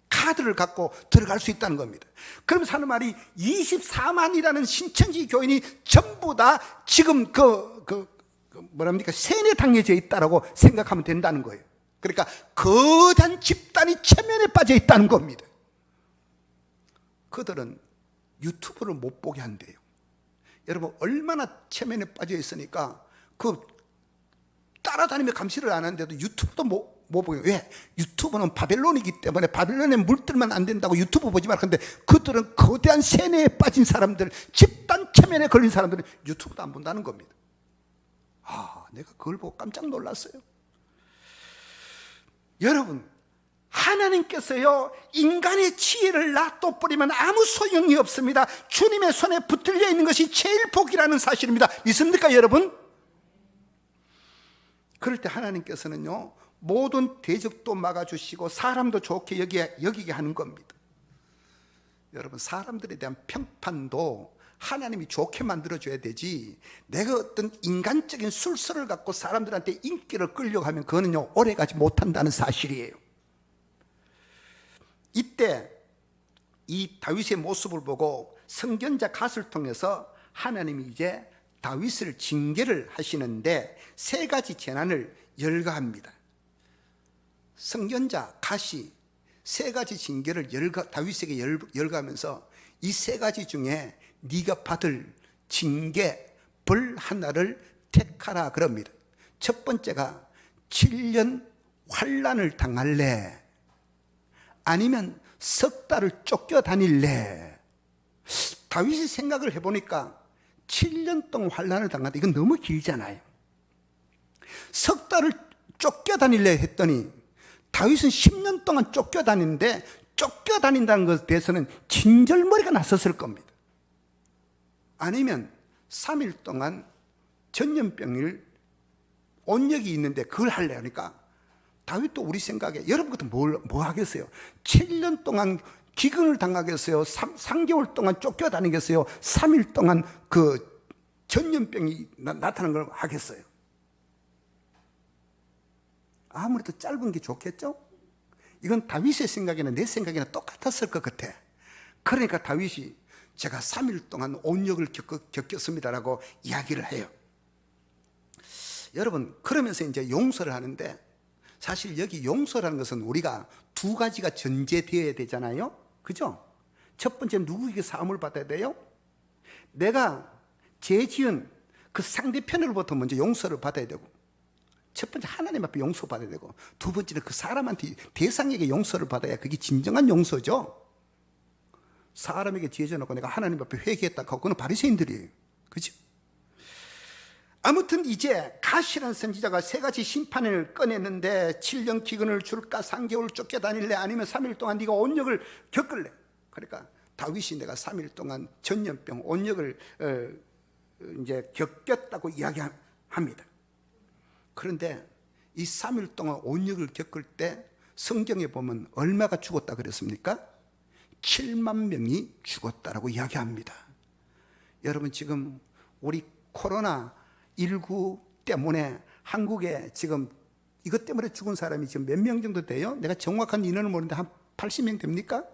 카드를 갖고 들어갈 수 있다는 겁니다. 그러면서 하는 말이 24만이라는 신천지 교인이 전부 다 지금 세뇌 당해져 있다라고 생각하면 된다는 거예요. 그러니까 거대한 집단이 체면에 빠져 있다는 겁니다. 그들은 유튜브를 못 보게 한대요. 여러분, 얼마나 체면에 빠져 있으니까 따라다니며 감시를 안 하는데도 유튜브도 못 보게. 왜? 유튜브는 바벨론이기 때문에 바벨론에 물들면 안 된다고 유튜브 보지 말라. 근데 그들은 거대한 세뇌에 빠진 사람들, 집단 체면에 걸린 사람들은 유튜브도 안 본다는 겁니다. 내가 그걸 보고 깜짝 놀랐어요. 여러분, 하나님께서요, 인간의 지혜를 놔둬버리면 아무 소용이 없습니다. 주님의 손에 붙들려 있는 것이 제일 복이라는 사실입니다. 믿습니까, 여러분? 그럴 때 하나님께서는요, 모든 대적도 막아주시고 사람도 좋게 여기게 하는 겁니다. 여러분, 사람들에 대한 평판도 하나님이 좋게 만들어줘야 되지, 내가 어떤 인간적인 술수를 갖고 사람들한테 인기를 끌려고 하면 그거는요, 오래가지 못한다는 사실이에요. 이때 이 다윗의 모습을 보고 선견자 갓을 통해서 하나님이 이제 다윗을 징계를 하시는데 세 가지 재난을 열거합니다. 선견자 갓이 세 가지 징계를 다윗에게 열거하면서 이 세 가지 중에 네가 받을 징계, 벌 하나를 택하라 그럽니다. 첫 번째가 7년 환난을 당할래, 아니면 석 달을 쫓겨다닐래. 다윗이 생각을 해보니까 7년 동안 환난을 당한다, 이건 너무 길잖아요. 석 달을 쫓겨다닐래 했더니 다윗은 10년 동안 쫓겨다니는데, 쫓겨다닌다는 것에 대해서는 진절머리가 났었을 겁니다. 아니면 3일 동안 전염병을 온역이 있는데 그걸 할래 하니까 다윗도 우리 생각에, 여러분 같은 뭐 하겠어요? 7년 동안 기근을 당하겠어요? 3개월 동안 쫓겨다니겠어요? 3일 동안 그 전염병이 나타나는 걸 하겠어요? 아무래도 짧은 게 좋겠죠? 이건 다윗의 생각이나 내 생각이나 똑같았을 것 같아. 그러니까 다윗이 제가 3일 동안 온역을 겪었습니다라고 이야기를 해요. 여러분, 그러면서 이제 용서를 하는데, 사실 여기 용서라는 것은 우리가 두 가지가 전제되어야 되잖아요. 그죠? 첫 번째, 누구에게 사함을 받아야 돼요? 내가 죄 지은 그 상대편으로부터 먼저 용서를 받아야 되고, 첫 번째 하나님 앞에 용서받아야 되고, 두 번째는 그 사람한테, 대상에게 용서를 받아야 그게 진정한 용서죠. 사람에게 죄 져놓고 내가 하나님 앞에 회개했다 하고, 그건 바리새인들이에요. 그죠? 아무튼 이제 갓이라는 선지자가 세 가지 심판을 꺼냈는데, 7년 기근을 줄까, 3개월 쫓겨다닐래, 아니면 3일 동안 네가 온역을 겪을래. 그러니까 다윗이 내가 3일 동안 전염병, 온역을 이제 겪었다고 이야기합니다. 그런데 이 3일 동안 온역을 겪을 때 성경에 보면 얼마가 죽었다 그랬습니까? 7만 명이 죽었다라고 이야기합니다. 여러분, 지금 우리 코로나19 때문에 한국에 지금 이것 때문에 죽은 사람이 지금 몇 명 정도 돼요? 내가 정확한 인원을 모르는데 한 80명 됩니까?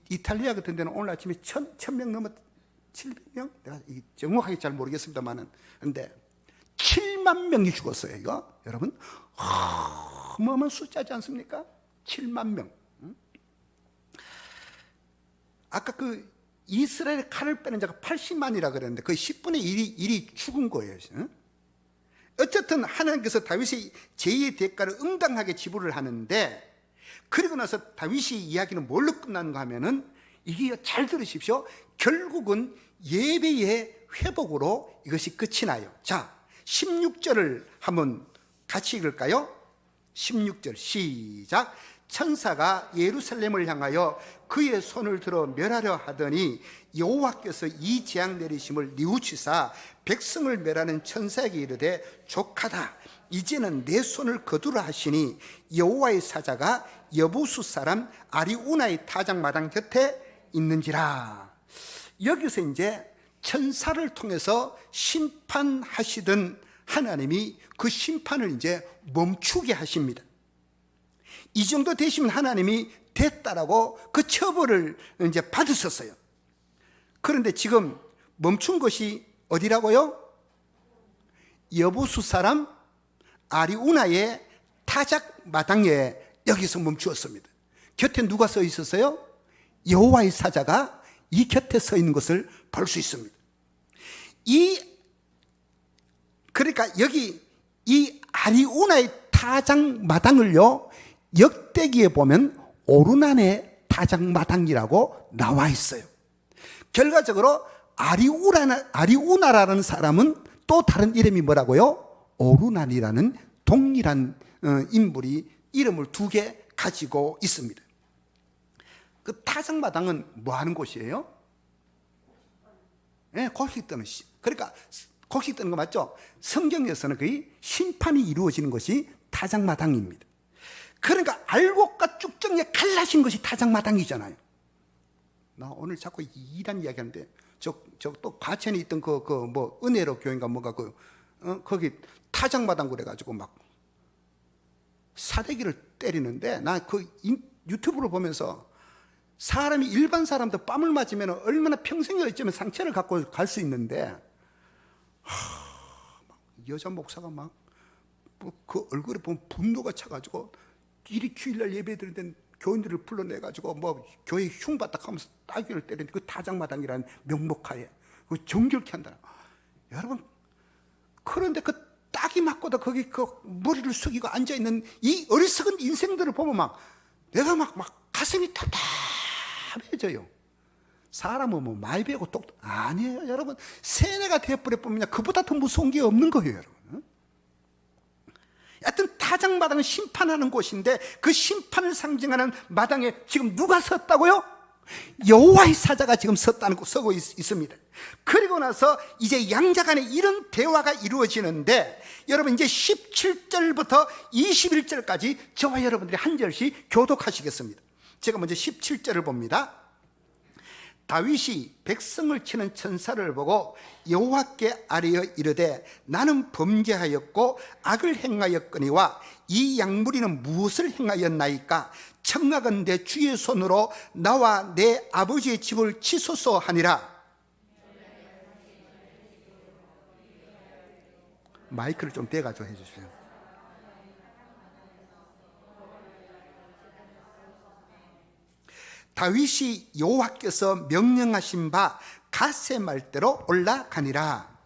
이탈리아 같은 데는 오늘 아침에 1000명 넘었, 700명? 내가 정확하게 잘 모르겠습니다만은, 근데 7만 명이 죽었어요. 이거 여러분, 어마어마한 숫자지 않습니까? 7만 명. 아까 그 이스라엘의 칼을 빼는 자가 80만이라 그랬는데 거의 10분의 1이 죽은 거예요. 어쨌든 하나님께서 다윗의 죄의 대가를 응당하게 지불을 하는데, 그리고 나서 다윗이 이야기는 뭘로 끝나는가 하면은, 이게 잘 들으십시오. 결국은 예배의 회복으로 이것이 끝이 나요. 자, 16절을 한번 같이 읽을까요? 16절 시작. 천사가 예루살렘을 향하여 그의 손을 들어 멸하려 하더니 여호와께서 이 재앙 내리심을 뉘우치사 백성을 멸하는 천사에게 이르되 족하다. 이제는 내 손을 거두라 하시니 여호와의 사자가 여부수 사람 아리우나의 타작마당 곁에 있는지라. 여기서 이제 천사를 통해서 심판하시던 하나님이 그 심판을 이제 멈추게 하십니다. 이 정도 되시면 하나님이 됐다라고 그 처벌을 이제 받으셨어요. 그런데 지금 멈춘 것이 어디라고요? 여부수 사람 아리우나의 타작 마당에 여기서 멈추었습니다. 곁에 누가 서 있었어요? 여호와의 사자가 이 곁에 서 있는 것을 볼 수 있습니다. 그러니까 여기 이 아리우나의 타작 마당을요, 역대기에 보면 오르난의 타작 마당이라고 나와 있어요. 결과적으로 아리우나라는 사람은 또 다른 이름이 뭐라고요? 오르난이라는 동일한 인물이 이름을 두 개 가지고 있습니다. 그 타작마당은 뭐 하는 곳이에요? 네, 곡식 뜨는 그러니까 곡식 뜨는 거 맞죠? 성경에서는 거의 심판이 이루어지는 것이 타작마당입니다. 그러니까 알곡과 쭉정에 갈라진 것이 타작마당이잖아요. 나 오늘 자꾸 이란 이야기하는데 또 과천에 있던 뭐 은혜로 교회인가 뭐가 거기 타작마당 그래가지고 막 사대기를 때리는데 나 그 유튜브를 보면서 사람이 일반 사람도 뺨을 맞으면 얼마나 평생에 어쩌면 상처를 갖고 갈 수 있는데 여자 목사가 막 그 얼굴에 보면 분노가 차가지고 이리 주일날 예배 드리는 교인들을 불러내가지고 뭐 교회 흉바닥하면서 따귀를 때리는데 그 타작마당이라는 명목하에 그 정결케 한다. 여러분, 그런데 그 따귀 맞고도 거기 그 머리를 숙이고 앉아있는 이 어리석은 인생들을 보면 막 내가 막 가슴이 답답해져요. 사람은 뭐 많이 배우고 아니에요, 여러분. 세뇌가 되어버려 보면 그보다 더 무서운 게 없는 거예요, 여러분. 하여튼 타작마당은 심판하는 곳인데 그 심판을 상징하는 마당에 지금 누가 섰다고요? 여호와의 사자가 지금 서고 있습니다. 그리고 나서 이제 양자 간에 이런 대화가 이루어지는데 여러분 이제 17절부터 21절까지 저와 여러분들이 한 절씩 교독하시겠습니다. 제가 먼저 17절을 봅니다. 다윗이 백성을 치는 천사를 보고 여호와께 아뢰어 이르되 나는 범죄하였고 악을 행하였거니와 이 양무리는 무엇을 행하였나이까? 청각은 내 주의 손으로 나와 내 아버지의 집을 치소서 하니라. 마이크를 좀 떼가지고 해주세요. 다윗이 여호와께서 명령하신 바 갓세 말대로 올라가니라.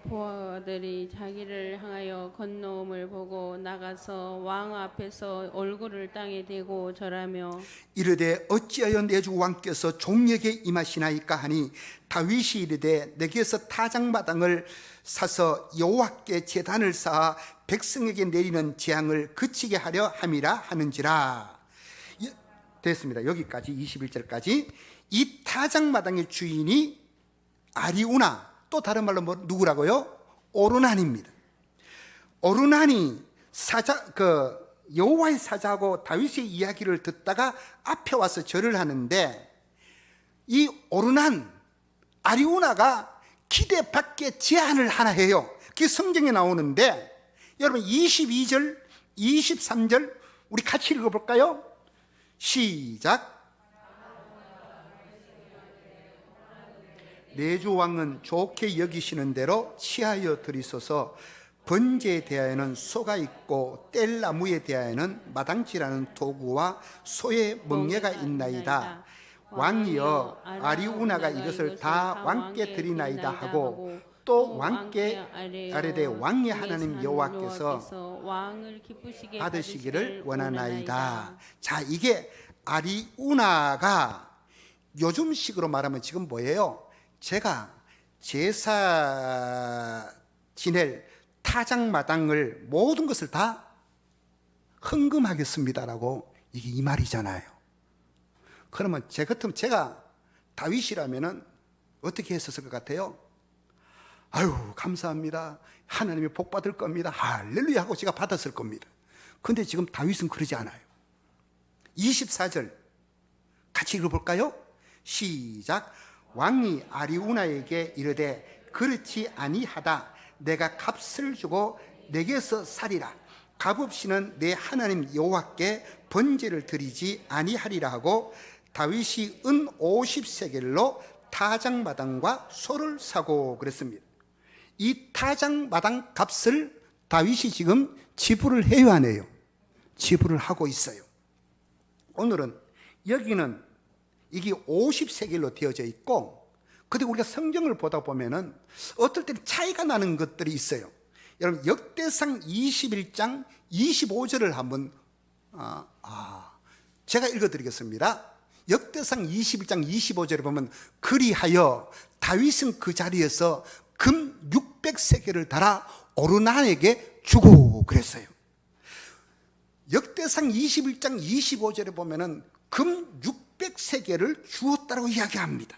보아들이 자기를 향하여 건너옴을 보고 나가서 왕 앞에서 얼굴을 땅에 대고 절하며 이르되 어찌하여 내 주 왕께서 종에게 임하시나이까 하니 다윗이 이르되 내게서 타작마당을 사서 여호와께 제단을 쌓아 백성에게 내리는 재앙을 그치게 하려 함이라 하는지라. 됐습니다. 여기까지 21절까지. 이 타작마당의 주인이 아리우나, 또 다른 말로 누구라고요? 오르난입니다. 오르난이 여호와의 사자하고 다윗의 이야기를 듣다가 앞에 와서 절을 하는데 이 오르난 아리우나가 기대 밖의 제안을 하나 해요. 그게 성경에 나오는데 여러분 22절 23절 우리 같이 읽어볼까요? 시작. 내 주 왕은 좋게 여기시는 대로 취하여 드리소서. 번제에 대하여는 소가 있고 뗄나무에 대하여는 마당치라는 도구와 소의 멍에가 있나이다. 왕이여 아리우나가 이것을 다 왕께 드리나이다 하고 또 왕께 아뢰되 왕의 하나님 여호와께서 왕을 기쁘시게 받으시기를 원하나이다. 자, 이게 아리우나가 요즘식으로 말하면 지금 뭐예요? 제가 제사 지낼 타작마당을 모든 것을 다 헌금하겠습니다라고 이게 이 말이잖아요. 그러면 제 같으면 제가 다윗이라면은 어떻게 했었을 것 같아요? 아유, 감사합니다. 하나님이 복 받을 겁니다. 할렐루야 하고 제가 받았을 겁니다. 근데 지금 다윗은 그러지 않아요. 24절 같이 읽어볼까요? 시작. 왕이 아리우나에게 이르되 그렇지 아니하다. 내가 값을 주고 내게서 살이라. 값없이는 내 하나님 여호와께 번제를 드리지 아니하리라 하고 다윗이 은 50세겔로 타작마당과 소를 사고 그랬습니다. 이 타작마당 값을 다윗이 지금 지불을 해요, 안 해요? 지불을 하고 있어요. 오늘은 여기는 이게 50세겔로 되어져 있고, 근데 우리가 성경을 보다 보면은 어떨 때는 차이가 나는 것들이 있어요. 여러분 역대상 21장 25절을 한번 제가 읽어드리겠습니다. 역대상 21장 25절에 보면 그리하여 다윗은 그 자리에서 금 600세겔을 달아 오르난에게 주고 그랬어요. 역대상 21장 25절에 보면은 금 600세겔을 주었다고 이야기합니다.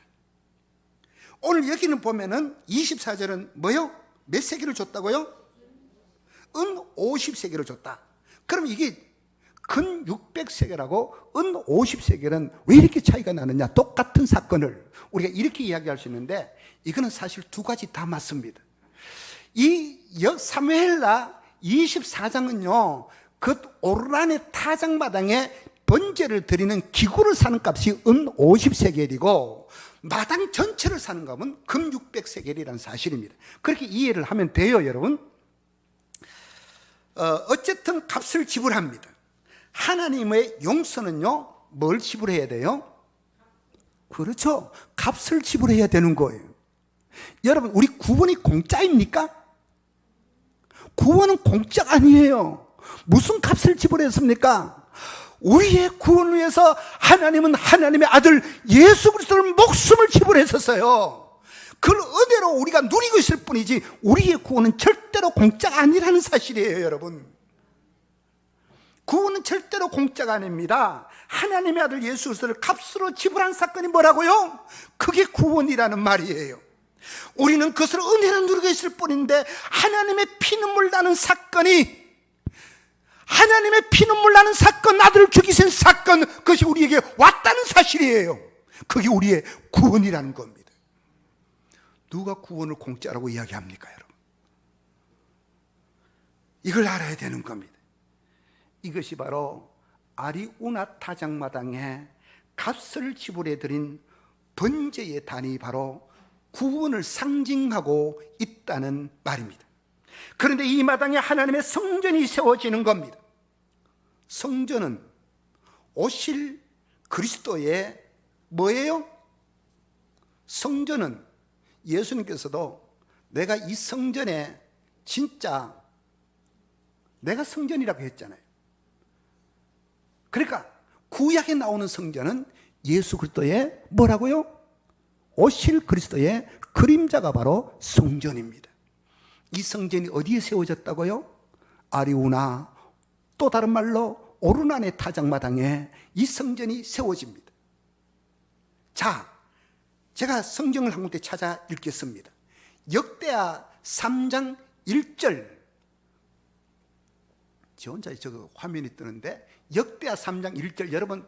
오늘 여기는 보면은 24절은 뭐요? 몇 세겔을 줬다고요? 은 50세겔을 줬다. 그럼 이게 근 600세겔하고 은 50세겔은 왜 이렇게 차이가 나느냐? 똑같은 사건을 우리가 이렇게 이야기할 수 있는데 이거는 사실 두 가지 다 맞습니다. 이 사무엘하 24장은요 그 오르란의 타작마당에 번제를 드리는 기구를 사는 값이 은 50세겔이고 마당 전체를 사는 값은 금 600세겔이라는 사실입니다. 그렇게 이해를 하면 돼요, 여러분. 어쨌든 값을 지불합니다. 하나님의 용서는요 뭘 지불해야 돼요? 그렇죠, 값을 지불해야 되는 거예요. 여러분, 우리 구원이 공짜입니까? 구원은 공짜 아니에요. 무슨 값을 지불했습니까? 우리의 구원을 위해서 하나님은 하나님의 아들 예수 그리스도를 목숨을 지불했었어요. 그 은혜로 우리가 누리고 있을 뿐이지 우리의 구원은 절대로 공짜가 아니라는 사실이에요, 여러분. 구원은 절대로 공짜가 아닙니다. 하나님의 아들 예수 그리스도를 값으로 지불한 사건이 뭐라고요? 그게 구원이라는 말이에요. 우리는 그것을 은혜로 누리고 있을 뿐인데 하나님의 피눈물 나는 사건이, 하나님의 피눈물 나는 사건, 아들을 죽이신 사건, 그것이 우리에게 왔다는 사실이에요. 그게 우리의 구원이라는 겁니다. 누가 구원을 공짜라고 이야기합니까, 여러분? 이걸 알아야 되는 겁니다. 이것이 바로 아리우나 타작마당에 값을 지불해 드린 번제의 단이 바로 구원을 상징하고 있다는 말입니다. 그런데 이 마당에 하나님의 성전이 세워지는 겁니다. 성전은 오실 그리스도의 뭐예요? 성전은 예수님께서도 내가 이 성전에 진짜 내가 성전이라고 했잖아요. 그러니까 구약에 나오는 성전은 예수 그리스도의 뭐라고요? 오실 그리스도의 그림자가 바로 성전입니다. 이 성전이 어디에 세워졌다고요? 아리우나, 또 다른 말로 오르난의 타작마당에 이 성전이 세워집니다. 자, 제가 성경을 한 군데 찾아 읽겠습니다. 역대하 3장 1절. 저 혼자 저거 화면이 뜨는데 역대하 3장 1절 여러분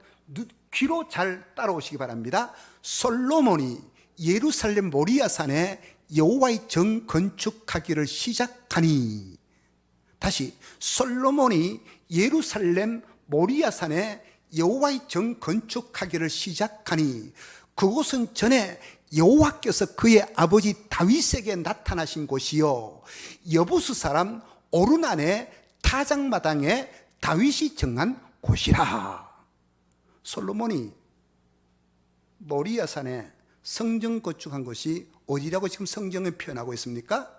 귀로 잘 따라오시기 바랍니다. 솔로몬이 예루살렘 모리아산에 여호와의 정 건축하기를 시작하니, 다시 솔로몬이 예루살렘 모리아산에 여호와의 정 건축하기를 시작하니 그곳은 전에 여호와께서 그의 아버지 다윗에게 나타나신 곳이요 여부스 사람 오르난의 타작마당에 다윗이 정한 곳이라. 솔로몬이 모리아산에 성전 건축한 것이 어디라고 지금 성경에 표현하고 있습니까?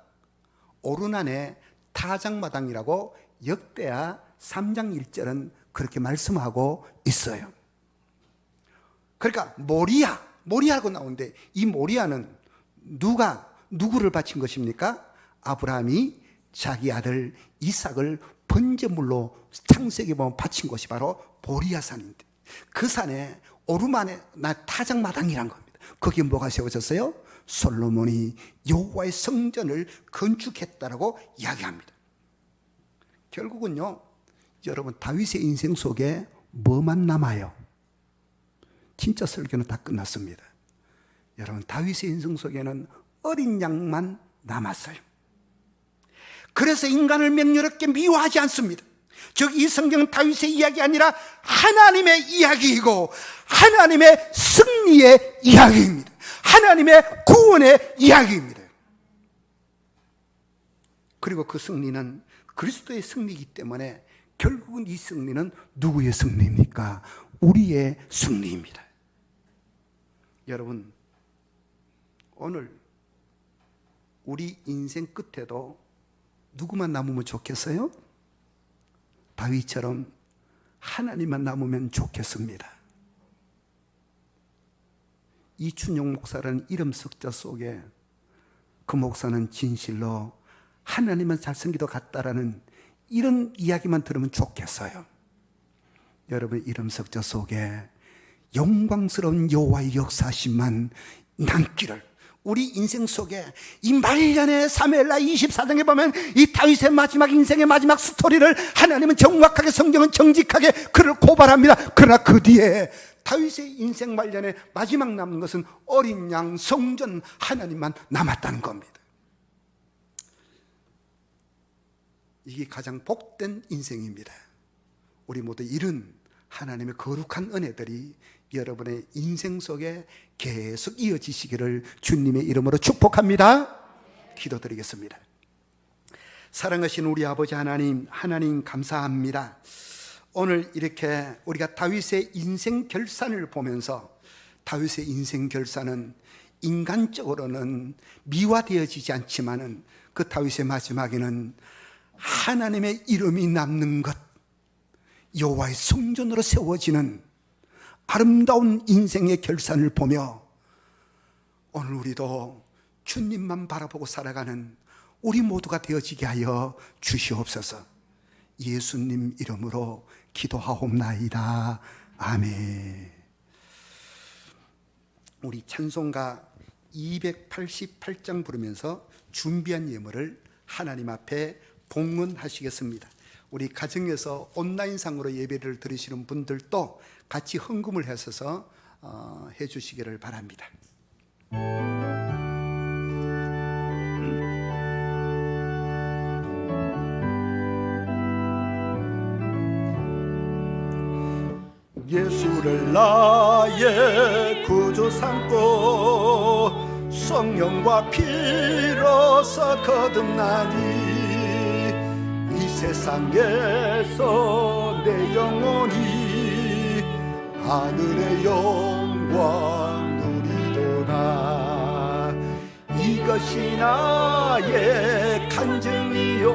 오르난의 타작마당이라고 역대하 3장 1절은 그렇게 말씀하고 있어요. 그러니까 모리아라고 나오는데 이 모리아는 누구를 바친 것입니까? 아브라함이 자기 아들 이삭을 번제물로 창세기 보면 바친 곳이 바로 모리아산인데, 그 산에 오르만의 타작마당이란 겁니다. 거기에 뭐가 세워졌어요? 솔로몬이 여호와의 성전을 건축했다라고 이야기합니다. 결국은요, 여러분, 다윗의 인생 속에 뭐만 남아요? 진짜 설교는 다 끝났습니다. 여러분, 다윗의 인생 속에는 어린 양만 남았어요. 그래서 인간을 맹렬하게 미워하지 않습니다. 즉, 이 성경은 다윗의 이야기 아니라 하나님의 이야기이고 하나님의 승리의 이야기입니다. 하나님의 구원의 이야기입니다. 그리고 그 승리는 그리스도의 승리이기 때문에 결국은 이 승리는 누구의 승리입니까? 우리의 승리입니다. 여러분, 오늘 우리 인생 끝에도 누구만 남으면 좋겠어요? 다윗처럼 하나님만 남으면 좋겠습니다. 이춘용 목사라는 이름 석자 속에 그 목사는 진실로 하나님은 잘생기도 같다라는 이런 이야기만 들으면 좋겠어요. 여러분, 이름 석자 속에 영광스러운 여호와의 역사심만 남기를, 우리 인생 속에 이 말년의 사무엘하 24장에 보면 이 다윗의 마지막 인생의 마지막 스토리를 하나님은 정확하게, 성경은 정직하게 그를 고발합니다. 그러나 그 뒤에 다윗의 인생 말년에 마지막 남는 것은 어린 양, 성전 하나님만 남았다는 겁니다. 이게 가장 복된 인생입니다. 우리 모두 이런 하나님의 거룩한 은혜들이 여러분의 인생 속에 계속 이어지시기를 주님의 이름으로 축복합니다. 기도드리겠습니다. 사랑하신 우리 아버지 하나님 감사합니다. 오늘 이렇게 우리가 다윗의 인생 결산을 보면서, 다윗의 인생 결산은 인간적으로는 미화되어지지 않지만은 그 다윗의 마지막에는 하나님의 이름이 남는 것, 여호와의 성전으로 세워지는 아름다운 인생의 결산을 보며 오늘 우리도 주님만 바라보고 살아가는 우리 모두가 되어지게 하여 주시옵소서. 예수님 이름으로 기도하옵나이다. 아멘. 우리 찬송가 288장 부르면서 준비한 예물을 하나님 앞에 봉헌하시겠습니다. 우리 가정에서 온라인상으로 예배를 드리시는 분들도 같이 헌금을 하셔서 해주시기를 바랍니다. 예수를 나의 구주 삼고 성령과 피로서 거듭나니 이 세상에서 내 영혼이 하늘의 영광 누리도다. 이것이 나의 간증이요,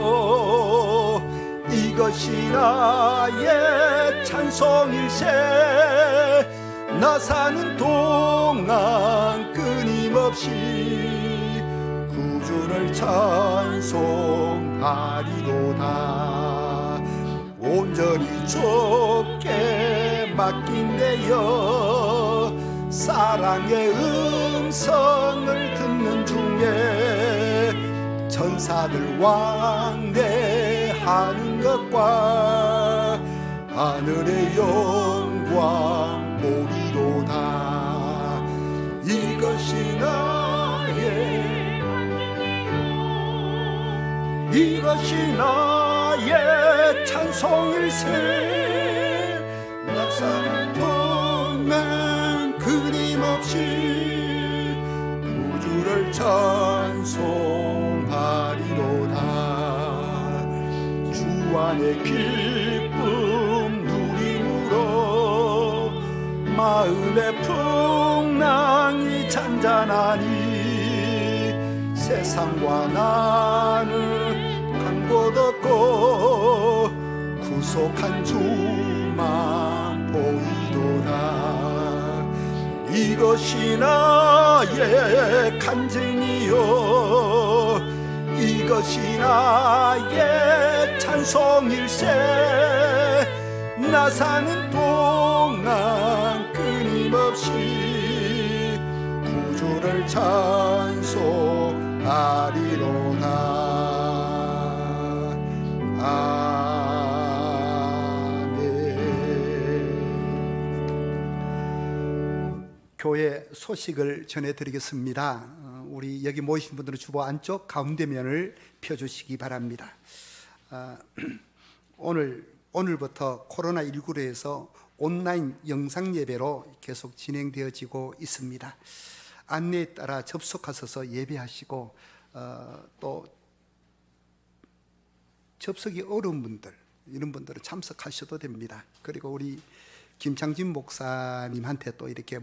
이것이 나의 찬송일세. 나 사는 동안 끊임없이 구주를 찬송하리로다. 온전히 주께 맡긴 내여 사랑의 음성을 듣는 중에 천사들 왕래하는 것과 하늘의 영광 보리로다. 이것이 나의 간증이요, 이것이 나의 찬송일세. 나 사는 동안 끊임없이 구주를 찬송하리로다. 주 안의 기쁨 누림으로 마음의 풍랑이 잔잔하니 세상과 나는 간 곳 없고 구속한 주만 보이도다. 이것이 나의 간증이요 이것이 나의 찬송일세 나 사는 동안 끊임없이 구주를 찬송하리로다. 교회 소식을 전해드리겠습니다. 우리 여기 모이신 분들은 주보 안쪽 가운데면을 펴주시기 바랍니다. 오늘부터 코로나19로 해서 온라인 영상 예배로 계속 진행되어지고 있습니다. 안내에 따라 접속하셔서 예배하시고 또 접속이 어려운 분들 이런 분들은 참석하셔도 됩니다. 그리고 우리 김창진 목사님한테 또 이렇게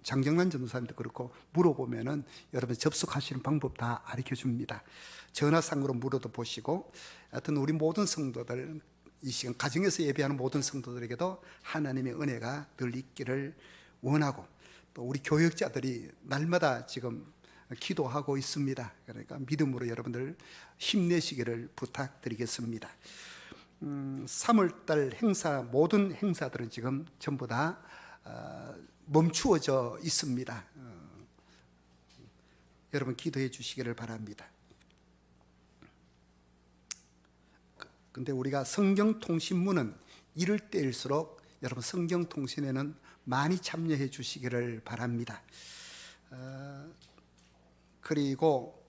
장정란 전도사님도 그렇고 물어보면은 여러분 접속하시는 방법 다 가르쳐 줍니다. 전화상으로 물어도 보시고, 하여튼 우리 모든 성도들 이 시간 가정에서 예배하는 모든 성도들에게도 하나님의 은혜가 늘 있기를 원하고, 또 우리 교역자들이 날마다 지금 기도하고 있습니다. 그러니까 믿음으로 여러분들 힘내시기를 부탁드리겠습니다. 3월달 행사 모든 행사들은 지금 전부 다 멈추어져 있습니다. 여러분 기도해 주시기를 바랍니다. 근데 우리가 성경통신문은 이럴 때일수록 여러분 성경통신에는 많이 참여해 주시기를 바랍니다. 그리고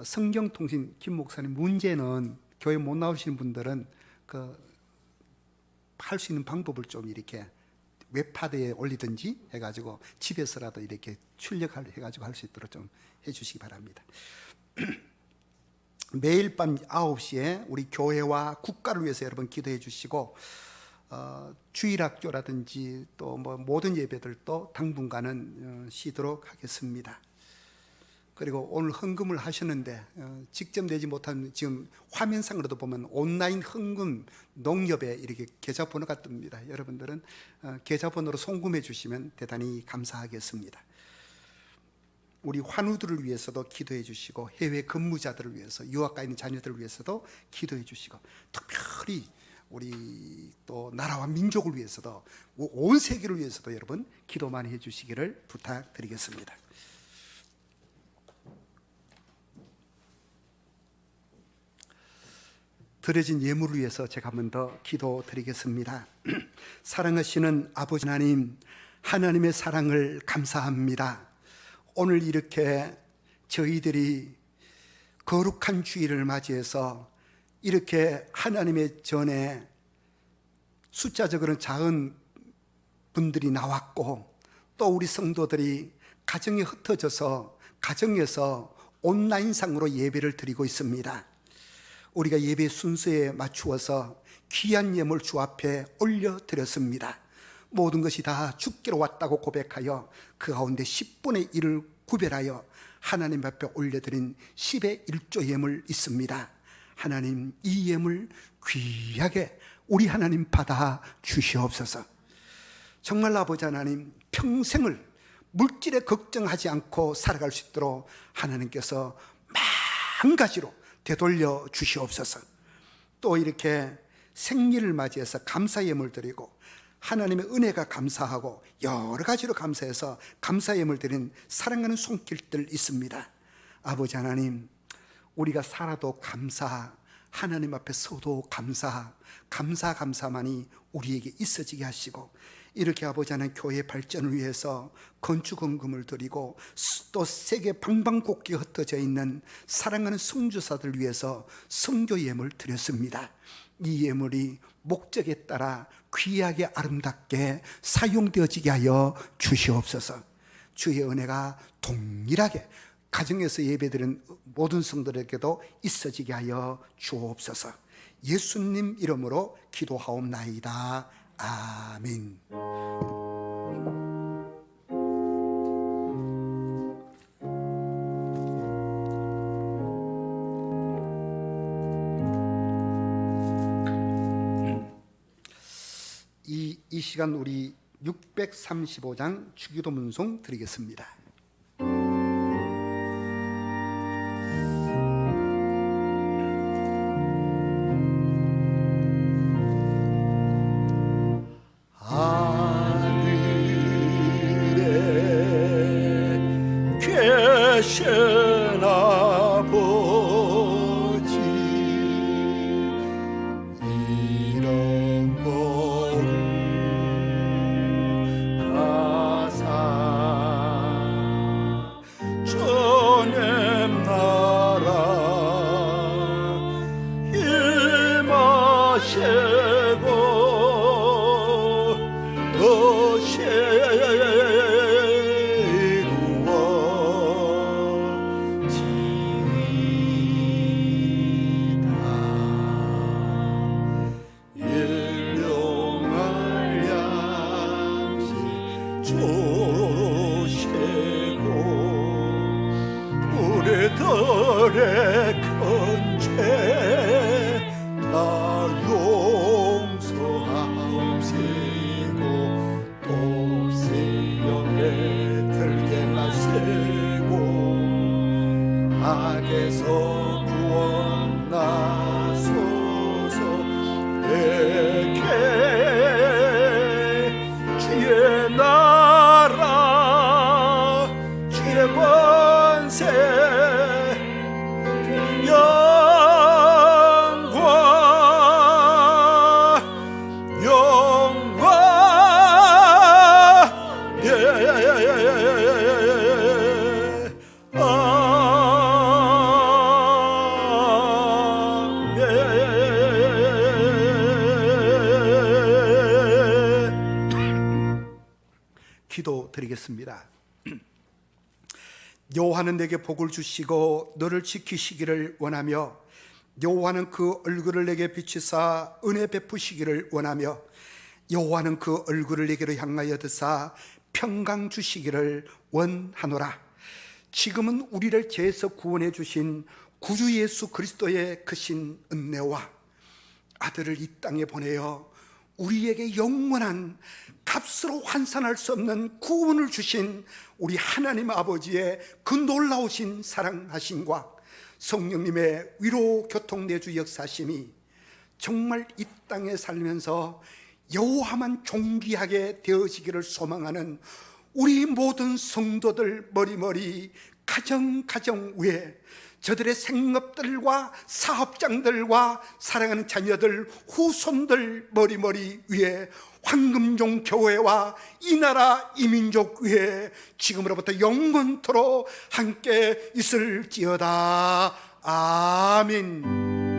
성경통신 김 목사님 문제는 교회 못 나오시는 분들은 할 수 있는 방법을 좀 이렇게 웹하드에 올리든지 해가지고 집에서라도 이렇게 출력해가지고 할 수 있도록 좀 해주시기 바랍니다. 매일 밤 9시에 우리 교회와 국가를 위해서 여러분 기도해 주시고, 주일학교라든지 또 뭐 모든 예배들도 당분간은 쉬도록 하겠습니다. 그리고 오늘 헌금을 하셨는데 직접 내지 못한, 지금 화면상으로도 보면 온라인 헌금 농협에 이렇게 계좌번호가 뜹니다. 여러분들은 계좌번호로 송금해 주시면 대단히 감사하겠습니다. 우리 환우들을 위해서도 기도해 주시고, 해외 근무자들을 위해서, 유학가 있는 자녀들을 위해서도 기도해 주시고, 특별히 우리 또 나라와 민족을 위해서도, 온 세계를 위해서도 여러분 기도 많이 해 주시기를 부탁드리겠습니다. 드려진 예물을 위해서 제가 한 번 더 기도드리겠습니다. 사랑하시는 아버지 하나님, 하나님의 사랑을 감사합니다. 오늘 이렇게 저희들이 거룩한 주일을 맞이해서 이렇게 하나님의 전에 숫자적으로는 작은 분들이 나왔고, 또 우리 성도들이 가정에 흩어져서 가정에서 온라인상으로 예배를 드리고 있습니다. 우리가 예배 순서에 맞추어서 귀한 예물 주 앞에 올려드렸습니다. 모든 것이 다 주께로 왔다고 고백하여 그 가운데 10분의 1을 구별하여 하나님 앞에 올려드린 10의 1조 예물 있습니다. 하나님, 이 예물 귀하게 우리 하나님 받아 주시옵소서. 정말 아버지 하나님, 평생을 물질에 걱정하지 않고 살아갈 수 있도록 하나님께서 마음가지로 되돌려 주시옵소서. 또 이렇게 생일을 맞이해서 감사 예물 드리고 하나님의 은혜가 감사하고 여러 가지로 감사해서 감사 예물 드리는 사랑하는 손길들 있습니다. 아버지 하나님, 우리가 살아도 감사, 하나님 앞에 서도 감사만이 우리에게 있어지게 하시고, 이렇게 아버지 하나님 교회 발전을 위해서 건축헌금을 드리고, 또 세계 방방곡곡에 흩어져 있는 사랑하는 성주사들 위해서 성교 예물 드렸습니다. 이 예물이 목적에 따라 귀하게 아름답게 사용되어지게 하여 주시옵소서. 주의 은혜가 동일하게 가정에서 예배드리는 모든 성도들에게도 있어지게 하여 주옵소서. 예수님 이름으로 기도하옵나이다. 아멘. 이 시간 우리 635장 주기도 문송 드리겠습니다. 하늘에 계신 아버지 이런 거룩 가사 전의 나라 임하시고 더 우리들의 큰 죄 다 용서하옵시고 또 시험에 들게 마시고 악에서 구원하소서. 내게 주의 나라 주의 권세 기도 드리겠습니다. 여호와는 내게 복을 주시고 너를 지키시기를 원하며 여호와는 그 얼굴을 내게 비추사 은혜 베푸시기를 원하며 여호와는 그 얼굴을 내게로 향하여 드사 평강 주시기를 원하노라. 지금은 우리를 죄에서 구원해 주신 구주 예수 그리스도의 크신 은혜와 아들을 이 땅에 보내어 우리에게 영원한 값으로 환산할 수 없는 구원을 주신 우리 하나님 아버지의 그 놀라우신 사랑하심과 성령님의 위로 교통 내주 역사심이 정말 이 땅에 살면서 여호와만 존귀하게 되어지기를 소망하는 우리 모든 성도들 머리머리 가정 위에 저들의 생업들과 사업장들과 사랑하는 자녀들 후손들 머리머리 위에 황금종 교회와 이 나라 이 민족 위에 지금으로부터 영원토록 함께 있을지어다. 아멘.